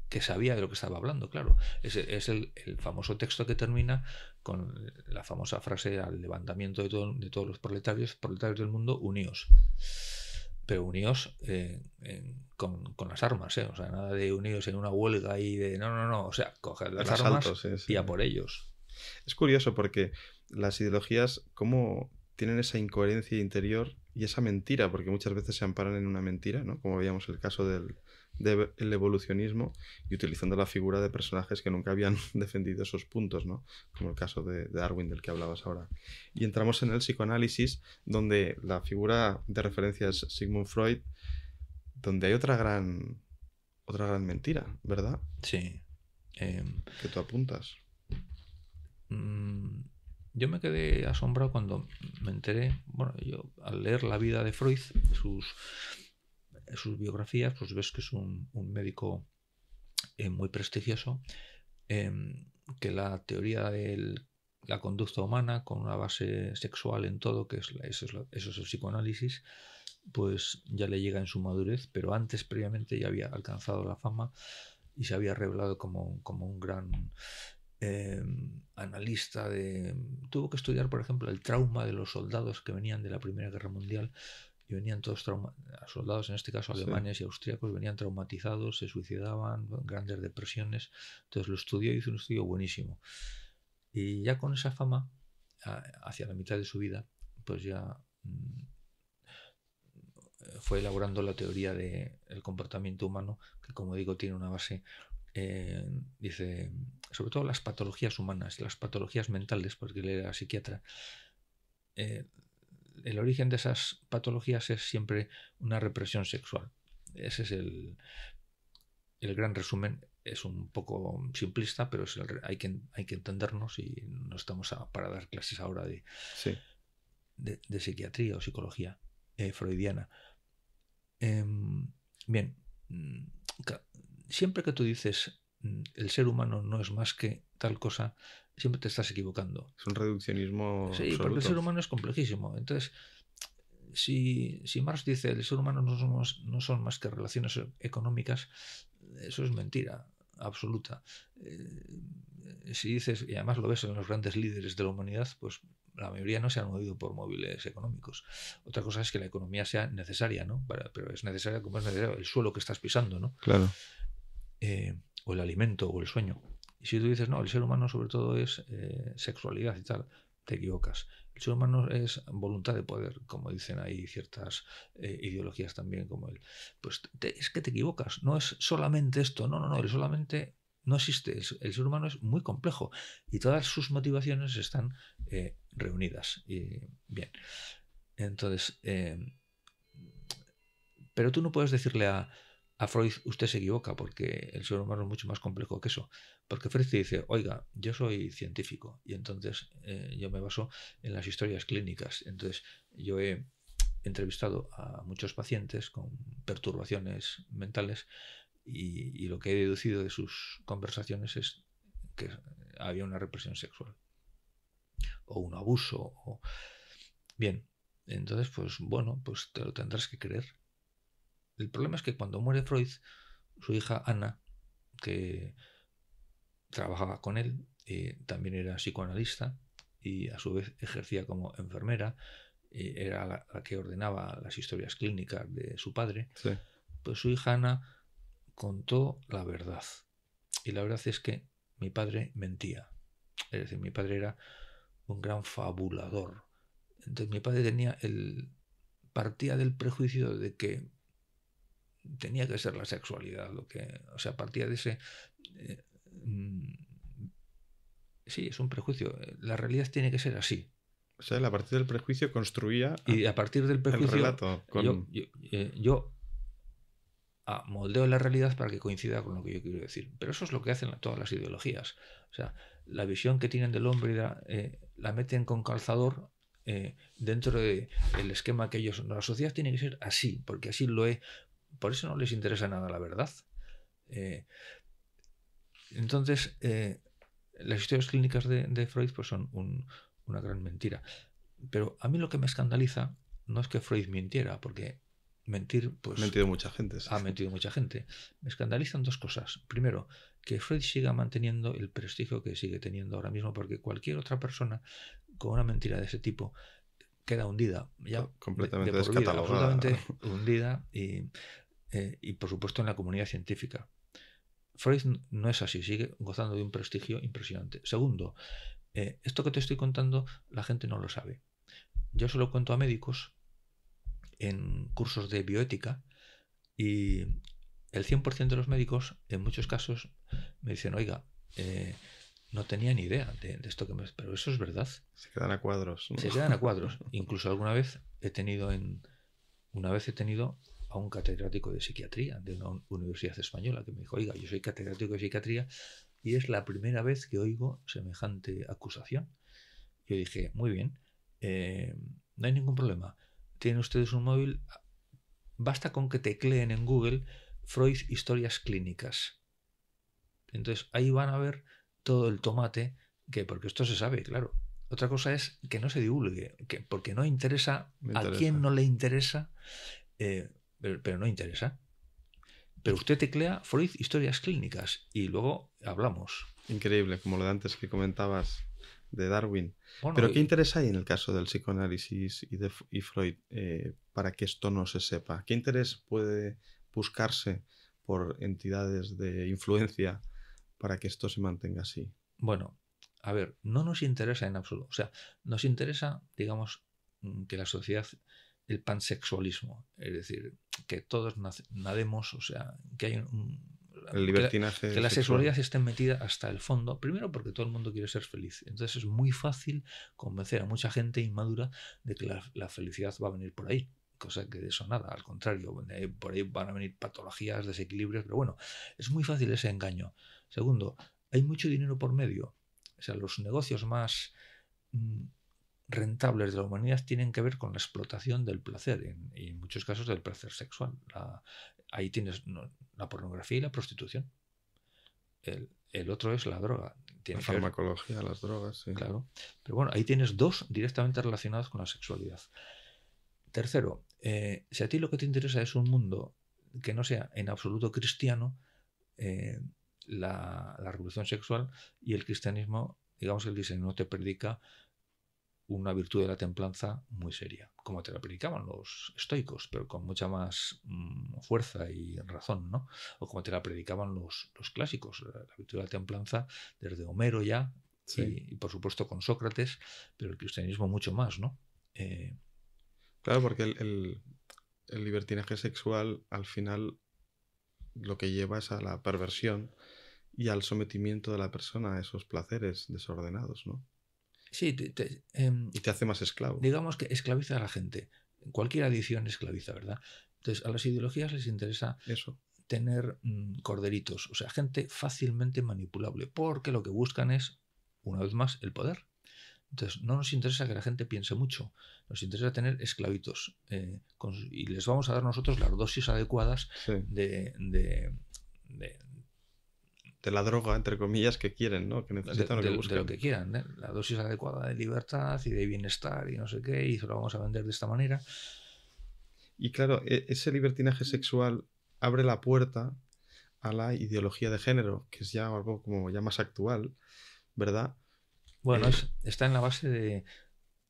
que sabía de lo que estaba hablando, claro. Es el famoso texto que termina con la famosa frase: al levantamiento de todos los proletarios del mundo, uníos. Pero uníos con las armas, o sea, nada de unidos en una huelga y de no, o sea, coger las armas y a por ellos. Es curioso porque las ideologías, cómo tienen esa incoherencia interior y esa mentira, porque muchas veces se amparan en una mentira, ¿no? Como veíamos el caso del evolucionismo, y utilizando la figura de personajes que nunca habían defendido esos puntos, ¿no? Como el caso de Darwin del que hablabas ahora. Y entramos en el psicoanálisis, donde la figura de referencia es Sigmund Freud, donde hay otra gran mentira, ¿verdad? Sí. Que tú apuntas. Yo me quedé asombrado cuando me enteré, bueno, yo al leer la vida de Freud, sus biografías, pues ves que es un médico muy prestigioso, que la teoría de la conducta humana, con una base sexual en todo, que eso es el psicoanálisis, pues ya le llega en su madurez, pero antes, previamente, ya había alcanzado la fama y se había revelado como un gran analista tuvo que estudiar, por ejemplo, el trauma de los soldados que venían de la Primera Guerra Mundial, y venían todos soldados, en este caso alemanes y austríacos, venían traumatizados, se suicidaban, grandes depresiones. Entonces lo estudió, hizo un estudio buenísimo, y ya con esa fama, hacia la mitad de su vida, pues ya fue elaborando la teoría del comportamiento humano, que, como digo, tiene una base, dice, sobre todo las patologías humanas, las patologías mentales, porque él era psiquiatra. El origen de esas patologías es siempre una represión sexual. Ese es el gran resumen. Es un poco simplista, pero hay que entendernos, y no estamos para dar clases ahora de psiquiatría o psicología freudiana. Bien, siempre que tú dices el ser humano no es más que tal cosa, siempre te estás equivocando. Es un reduccionismo Sí, absoluto. porque el ser humano es complejísimo. Entonces, si Marx dice el ser humano no son más que relaciones económicas, eso es mentira absoluta. Si dices, y además lo ves en los grandes líderes de la humanidad, pues la mayoría no se han movido por móviles económicos. Otra cosa es que la economía sea necesaria, ¿no? Pero es necesaria como es necesario el suelo que estás pisando, ¿no? Claro. O el alimento o el sueño. Y si tú dices, no, el ser humano sobre todo es sexualidad y tal, te equivocas. El ser humano es voluntad de poder, como dicen ahí ciertas ideologías también, como pues es que te equivocas. No es solamente esto, no, el solamente no existe. El ser humano es muy complejo y todas sus motivaciones están reunidas. Y bien, entonces, pero tú no puedes decirle a Freud, usted se equivoca, porque el ser humano es mucho más complejo que eso. Porque Freud te dice, oiga, yo soy científico, y entonces yo me baso en las historias clínicas. Entonces yo he entrevistado a muchos pacientes con perturbaciones mentales, y lo que he deducido de sus conversaciones es que había una represión sexual o un abuso. Bien, entonces pues bueno, pues te lo tendrás que creer. El problema es que cuando muere Freud, su hija Ana, que trabajaba con él, también era psicoanalista y a su vez ejercía como enfermera, era la que ordenaba las historias clínicas de su padre. Sí. Pues su hija Ana contó la verdad. Y la verdad es que mi padre mentía. Es decir, mi padre era un gran fabulador. Entonces mi padre partía del prejuicio de que tenía que ser la sexualidad o sea, partía de ese sí, es un prejuicio, la realidad tiene que ser así. O sea, a partir del prejuicio construía y a partir del prejuicio el relato yo moldeo la realidad para que coincida con lo que yo quiero decir. Pero eso es lo que hacen todas las ideologías. O sea, la visión que tienen del hombre la meten con calzador dentro del esquema que ellos... La sociedad tiene que ser así, porque así lo es. Por eso no les interesa nada la verdad. Entonces, las historias clínicas de Freud pues son una gran mentira. Pero a mí lo que me escandaliza no es que Freud mintiera, porque mentir, pues... Ha mentido mucha gente. Ha mentido mucha gente. Me escandalizan dos cosas. Primero, que Freud siga manteniendo el prestigio que sigue teniendo ahora mismo, porque cualquier otra persona con una mentira de ese tipo queda hundida. Ya completamente de por vida, descatalogada. absolutamente hundida y por supuesto en la comunidad científica. Freud no es así, sigue gozando de un prestigio impresionante. Segundo, Esto que te estoy contando la gente no lo sabe. Yo se lo cuento a médicos en cursos de bioética y el 100% de los médicos en muchos casos me dicen, oiga, no tenía ni idea de esto que me... Pero eso es verdad. Se quedan a cuadros, ¿no? Se quedan a cuadros. Incluso alguna vez he tenido a un catedrático de psiquiatría de una universidad española que me dijo, oiga, yo soy catedrático de psiquiatría y es la primera vez que oigo semejante acusación. Yo dije, muy bien, no hay ningún problema. Tienen ustedes un móvil, basta con que tecleen en Google Freud historias clínicas. Entonces ahí van a ver todo el tomate, porque esto se sabe, claro. Otra cosa es que no se divulgue, porque no interesa, a quien no le interesa, pero no interesa. Pero usted teclea Freud historias clínicas y luego hablamos. Increíble, como lo de antes que comentabas de Darwin. Bueno, pero ¿qué interés hay en el caso del psicoanálisis y Freud para que esto no se sepa? ¿Qué interés puede buscarse por entidades de influencia para que esto se mantenga así? Bueno, a ver, no nos interesa en absoluto. O sea, nos interesa, digamos, que la sociedad, el pansexualismo, es decir, que todos nademos, o sea, que hay el libertinaje que la sexualidad esté metida hasta el fondo, primero porque todo el mundo quiere ser feliz. Entonces es muy fácil convencer a mucha gente inmadura de que la felicidad va a venir por ahí. Cosa que de eso nada, al contrario, por ahí van a venir patologías, desequilibrios, pero bueno, es muy fácil ese engaño. Segundo, hay mucho dinero por medio. O sea, los negocios más rentables de la humanidad tienen que ver con la explotación del placer y en muchos casos del placer sexual. Ahí tienes la pornografía y la prostitución. El otro es la droga. La farmacología, las drogas, sí. Claro. Pero bueno, ahí tienes dos directamente relacionados con la sexualidad. Tercero, si a ti lo que te interesa es un mundo que no sea en absoluto cristiano, la revolución sexual y el cristianismo, digamos que el cristianismo te predica una virtud de la templanza muy seria, como te la predicaban los estoicos, pero con mucha más fuerza y razón, ¿no? O como te la predicaban los clásicos, la virtud de la templanza desde Homero ya, sí. y por supuesto con Sócrates, pero el cristianismo mucho más, ¿no? Claro, porque el libertinaje sexual al final lo que lleva es a la perversión y al sometimiento de la persona a esos placeres desordenados, ¿no? Sí, y te hace más esclavo. Digamos que esclaviza a la gente. Cualquier adicción esclaviza, ¿verdad? Entonces, a las ideologías les interesa eso, tener corderitos, o sea, gente fácilmente manipulable, porque lo que buscan es, una vez más, el poder. Entonces, no nos interesa que la gente piense mucho, nos interesa tener esclavitos y les vamos a dar nosotros las dosis adecuadas sí. de la droga, entre comillas, que quieren, ¿no? Que necesitan de lo que quieran, ¿eh? La dosis adecuada de libertad y de bienestar y no sé qué, y se lo vamos a vender de esta manera. Y claro, ese libertinaje sexual abre la puerta a la ideología de género, que es ya algo como ya más actual, ¿verdad? Bueno, está en la base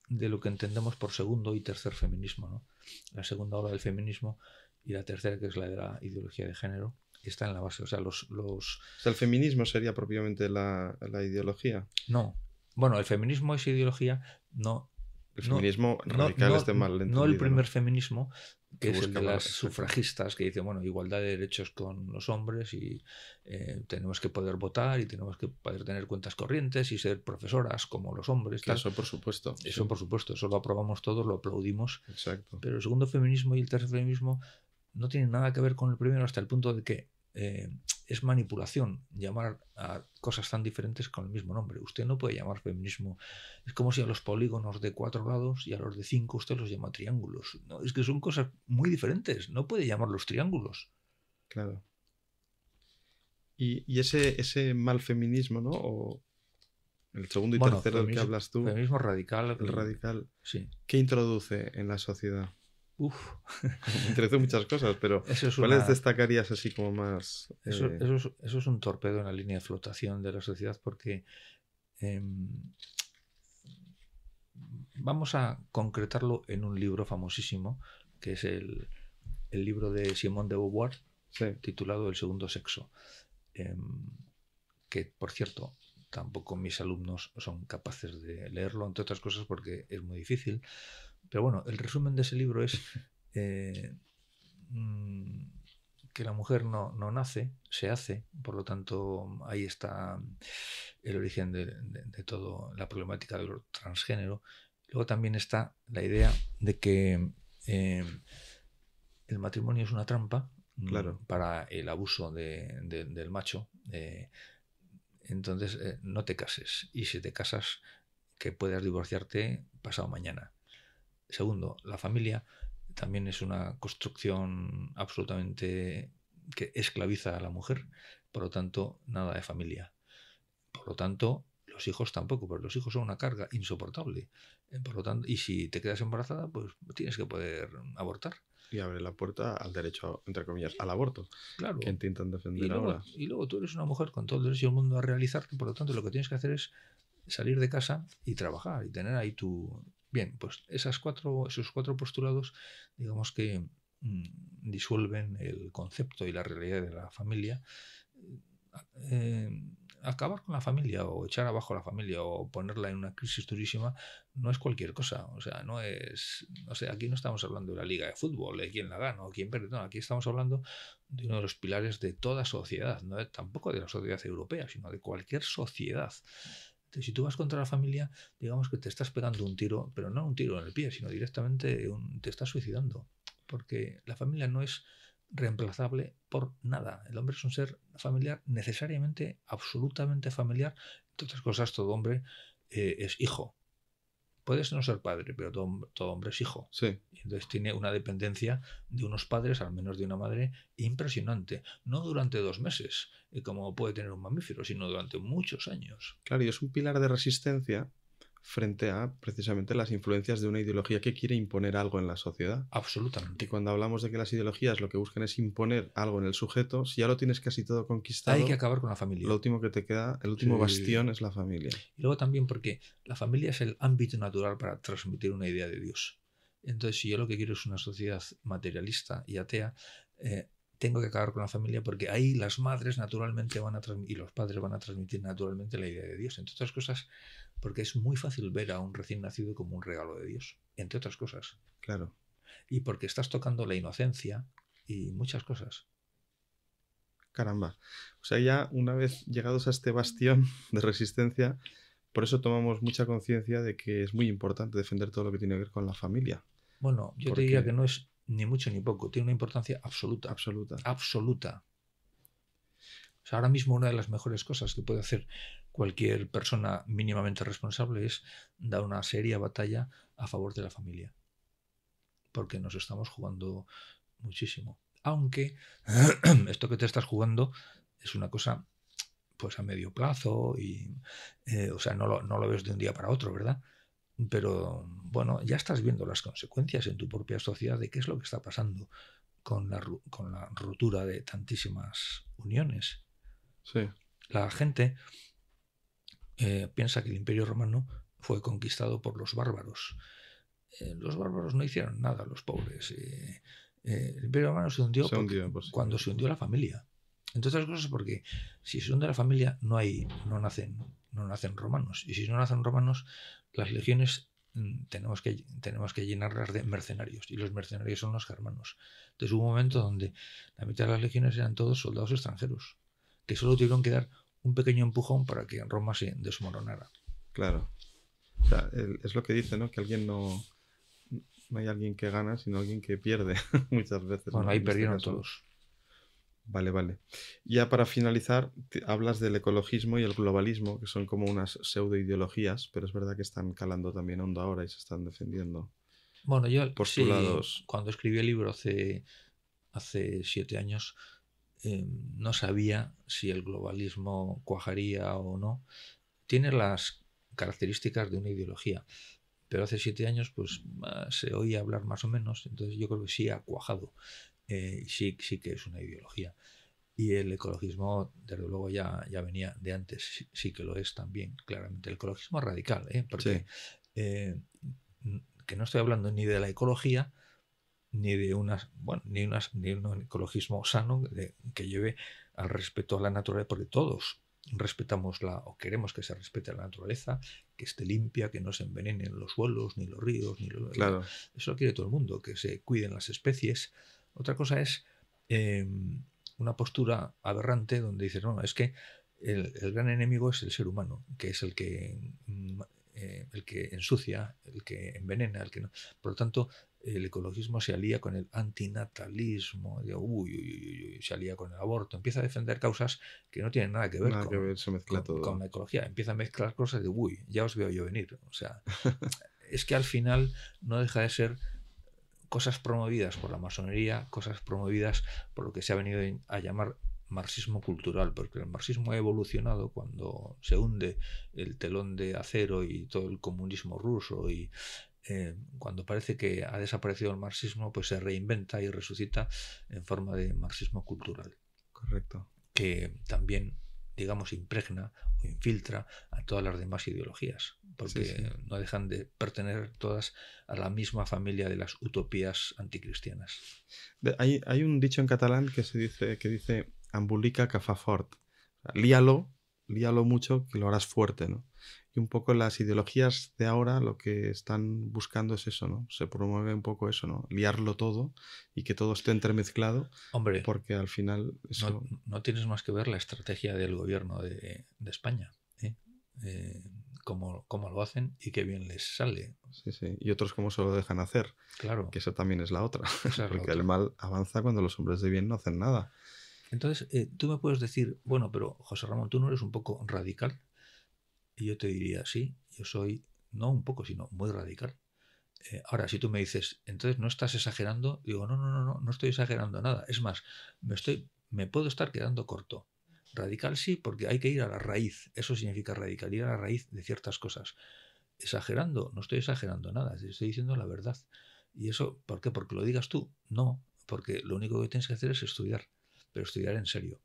de lo que entendemos por segundo y tercer feminismo, ¿no? La segunda ola del feminismo y la tercera, que es la de la ideología de género, está en la base. O sea, o sea, ¿el feminismo sería propiamente la ideología? No. Bueno, el feminismo es ideología, no. El feminismo radical es de mal entendido. No el primer feminismo, que es el de las sufragistas, que dicen, bueno, igualdad de derechos con los hombres y tenemos que poder votar y tenemos que poder tener cuentas corrientes y ser profesoras como los hombres. Tal. Eso por supuesto. Eso sí. por supuesto, eso lo aprobamos todos, lo aplaudimos. Exacto. Pero el segundo feminismo y el tercer feminismo no tienen nada que ver con el primero hasta el punto de que es manipulación llamar a cosas tan diferentes con el mismo nombre. Usted no puede llamar feminismo. Es como si a los polígonos de 4 lados y a los de 5 usted los llama triángulos. No, es que son cosas muy diferentes. No puede llamarlos triángulos. Claro. Y ese mal feminismo, ¿no? O el segundo y tercero del que hablas tú. Feminismo radical. El radical. Sí. ¿Qué introduce en la sociedad? Introduce muchas cosas, pero ¿cuáles destacarías así como más? Eso es un torpedo en la línea de flotación de la sociedad porque vamos a concretarlo en un libro famosísimo que es el libro de Simone de Beauvoir, sí. titulado El segundo sexo, que por cierto tampoco mis alumnos son capaces de leerlo, entre otras cosas porque es muy difícil. Pero bueno, el resumen de ese libro es que la mujer no nace, se hace. Por lo tanto, ahí está el origen de toda la problemática del transgénero. Luego también está la idea de que el matrimonio es una trampa Claro. para el abuso del macho. Entonces, no te cases. Y si te casas, que puedas divorciarte pasado mañana. Segundo, la familia también es una construcción absolutamente que esclaviza a la mujer. Por lo tanto, nada de familia. Por lo tanto, los hijos tampoco, porque los hijos son una carga insoportable. Por lo tanto, y si te quedas embarazada, pues tienes que poder abortar. Y abre la puerta al derecho, entre comillas, al aborto, Claro. que intentan defender ahora. Y luego tú eres una mujer con todo el derecho del mundo a realizarte, por lo tanto lo que tienes que hacer es salir de casa y trabajar y tener ahí tu... Bien, pues esos cuatro postulados, digamos que disuelven el concepto y la realidad de la familia. Acabar con la familia o echar abajo la familia o ponerla en una crisis durísima no es cualquier cosa. O sea, no es... O sea, aquí no estamos hablando de la liga de fútbol, de quién la gana o quién pierde. No, aquí estamos hablando de uno de los pilares de toda sociedad, no tampoco de la sociedad europea, sino de cualquier sociedad. Entonces, si tú vas contra la familia, digamos que te estás pegando un tiro, pero no un tiro en el pie, sino directamente te estás suicidando. Porque la familia no es reemplazable por nada. El hombre es un ser familiar, necesariamente, absolutamente familiar. Entre otras cosas, todo hombre es hijo. Puedes no ser padre, pero todo hombre es hijo. Sí. Y entonces tiene una dependencia de unos padres, al menos de una madre, impresionante. No durante 2 meses, como puede tener un mamífero, sino durante muchos años. Claro, y es un pilar de resistencia frente a precisamente las influencias de una ideología que quiere imponer algo en la sociedad. Absolutamente. Y cuando hablamos de que las ideologías lo que buscan es imponer algo en el sujeto, si ya lo tienes casi todo conquistado, hay que acabar con la familia. Lo último que te queda, el último bastión es la familia. Y luego también porque la familia es el ámbito natural para transmitir una idea de Dios. Entonces, si yo lo que quiero es una sociedad materialista y atea, tengo que acabar con la familia porque ahí las madres naturalmente van a transmitir y los padres van a transmitir naturalmente la idea de Dios. Entre otras cosas, porque es muy fácil ver a un recién nacido como un regalo de Dios. Entre otras cosas. Claro. Y porque estás tocando la inocencia y muchas cosas. Caramba. O sea, ya una vez llegados a este bastión de resistencia, por eso tomamos mucha conciencia de que es muy importante defender todo lo que tiene que ver con la familia. Bueno, yo te diría que no es ni mucho ni poco, tiene una importancia absoluta. Absoluta. Absoluta. O sea, ahora mismo una de las mejores cosas que puede hacer cualquier persona mínimamente responsable es dar una seria batalla a favor de la familia. Porque nos estamos jugando muchísimo. Aunque esto que te estás jugando es una cosa pues a medio plazo y o sea, no lo ves de un día para otro, ¿verdad? Pero bueno, ya estás viendo las consecuencias en tu propia sociedad de qué es lo que está pasando con la ruptura de tantísimas uniones. Sí. La gente piensa que el Imperio Romano fue conquistado por los bárbaros. Los bárbaros no hicieron nada, los pobres. El Imperio Romano se hundió cuando se hundió la familia. Entre otras cosas porque si se hunde la familia no nacen romanos. Y si no nacen romanos, las legiones tenemos que llenarlas de mercenarios. Y los mercenarios son los germanos. Entonces hubo un momento donde la mitad de las legiones eran todos soldados extranjeros, que solo tuvieron que dar un pequeño empujón para que Roma se desmoronara. Claro. O sea, es lo que dice, ¿no? Que alguien no hay alguien que gana, sino alguien que pierde muchas veces. Bueno, ¿no? ahí perdieron todos. Vale. Ya para finalizar, hablas del ecologismo y el globalismo, que son como unas pseudoideologías, pero es verdad que están calando también hondo ahora y se están defendiendo. Bueno, yo postulados. Sí, cuando escribí el libro hace 7 años, no sabía si el globalismo cuajaría o no. Tiene las características de una ideología, pero hace 7 años pues se oía hablar más o menos, entonces yo creo que sí ha cuajado. Sí que es una ideología. Y el ecologismo, desde luego, ya venía de antes, sí que lo es también, claramente. El ecologismo es radical, porque que no estoy hablando ni de la ecología, ni de un ecologismo sano que lleve al respeto a la naturaleza, porque todos respetamos o queremos que se respete la naturaleza, que esté limpia, que no se envenenen los suelos, ni los ríos, Claro. Eso lo quiere todo el mundo, que se cuiden las especies. Otra cosa es una postura aberrante donde dices, no, es que el gran enemigo es el ser humano, que es el que ensucia, el que envenena, el que no. Por lo tanto, el ecologismo se alía con el antinatalismo, se alía con el aborto, empieza a defender causas que no tienen nada que ver, Nada que ver, se mezcla todo. con la ecología, empieza a mezclar cosas de, ya os veo yo venir. O sea, es que al final no deja de ser cosas promovidas por la masonería, cosas promovidas por lo que se ha venido a llamar marxismo cultural, porque el marxismo ha evolucionado cuando se hunde el telón de acero y todo el comunismo ruso, y cuando parece que ha desaparecido el marxismo, pues se reinventa y resucita en forma de marxismo cultural. Correcto. Que también, digamos, impregna o infiltra a todas las demás ideologías, porque no dejan de pertenecer todas a la misma familia de las utopías anticristianas. Hay un dicho en catalán que dice embolica que fa fort. Líalo mucho que lo harás fuerte, ¿no? Y un poco las ideologías de ahora lo que están buscando es eso, ¿no? Se promueve un poco eso, ¿no? Liarlo todo y que todo esté entremezclado. Hombre, porque al final eso... no tienes más que ver la estrategia del gobierno de España, cómo lo hacen y qué bien les sale. Sí. Y otros cómo se lo dejan hacer. Claro. Que eso también es la otra. Esa es porque la otra. el mal avanza cuando los hombres de bien no hacen nada. Entonces, tú me puedes decir, bueno, pero José Ramón, ¿tú no eres un poco radical? Y yo te diría, sí, yo soy, no un poco, sino muy radical. Ahora, si tú me dices, entonces no estás exagerando, digo, no estoy exagerando nada. Es más, me puedo estar quedando corto. Radical sí, porque hay que ir a la raíz. Eso significa radical, ir a la raíz de ciertas cosas. Exagerando, no estoy exagerando nada, estoy diciendo la verdad. ¿Y eso por qué? ¿Porque lo digas tú? No, porque lo único que tienes que hacer es estudiar, pero estudiar en serio.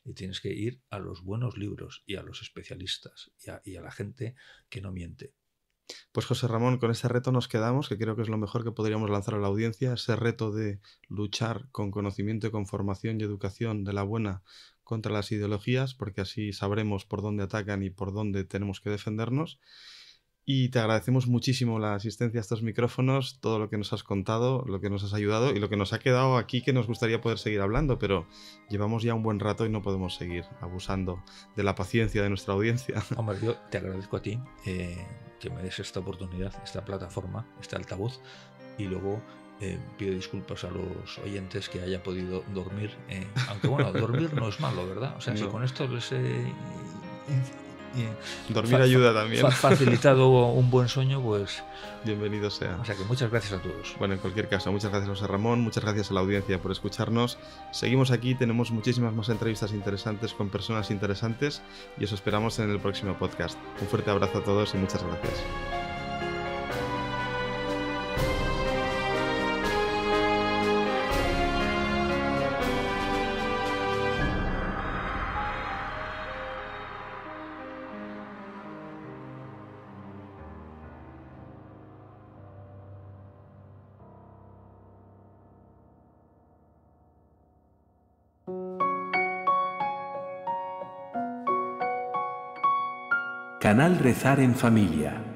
Y tienes que ir a los buenos libros y a los especialistas y a la gente que no miente. Pues José Ramón, con ese reto nos quedamos, que creo que es lo mejor que podríamos lanzar a la audiencia, ese reto de luchar con conocimiento y con formación y educación de la buena contra las ideologías, porque así sabremos por dónde atacan y por dónde tenemos que defendernos. Y te agradecemos muchísimo la asistencia a estos micrófonos, todo lo que nos has contado, lo que nos has ayudado y lo que nos ha quedado aquí que nos gustaría poder seguir hablando, pero llevamos ya un buen rato y no podemos seguir abusando de la paciencia de nuestra audiencia. Hombre, yo te agradezco a ti que me des esta oportunidad, esta plataforma, este altavoz, y luego pido disculpas a los oyentes que haya podido dormir, aunque bueno, dormir no es malo, ¿verdad? O sea, no. Si con esto les dormir ayuda también. Facilitado un buen sueño, pues bienvenido sea. O sea que muchas gracias a todos. Bueno, en cualquier caso, muchas gracias José Ramón, muchas gracias a la audiencia por escucharnos. Seguimos aquí, tenemos muchísimas más entrevistas interesantes con personas interesantes y os esperamos en el próximo podcast. Un fuerte abrazo a todos y muchas gracias. Canal Rezar en Familia.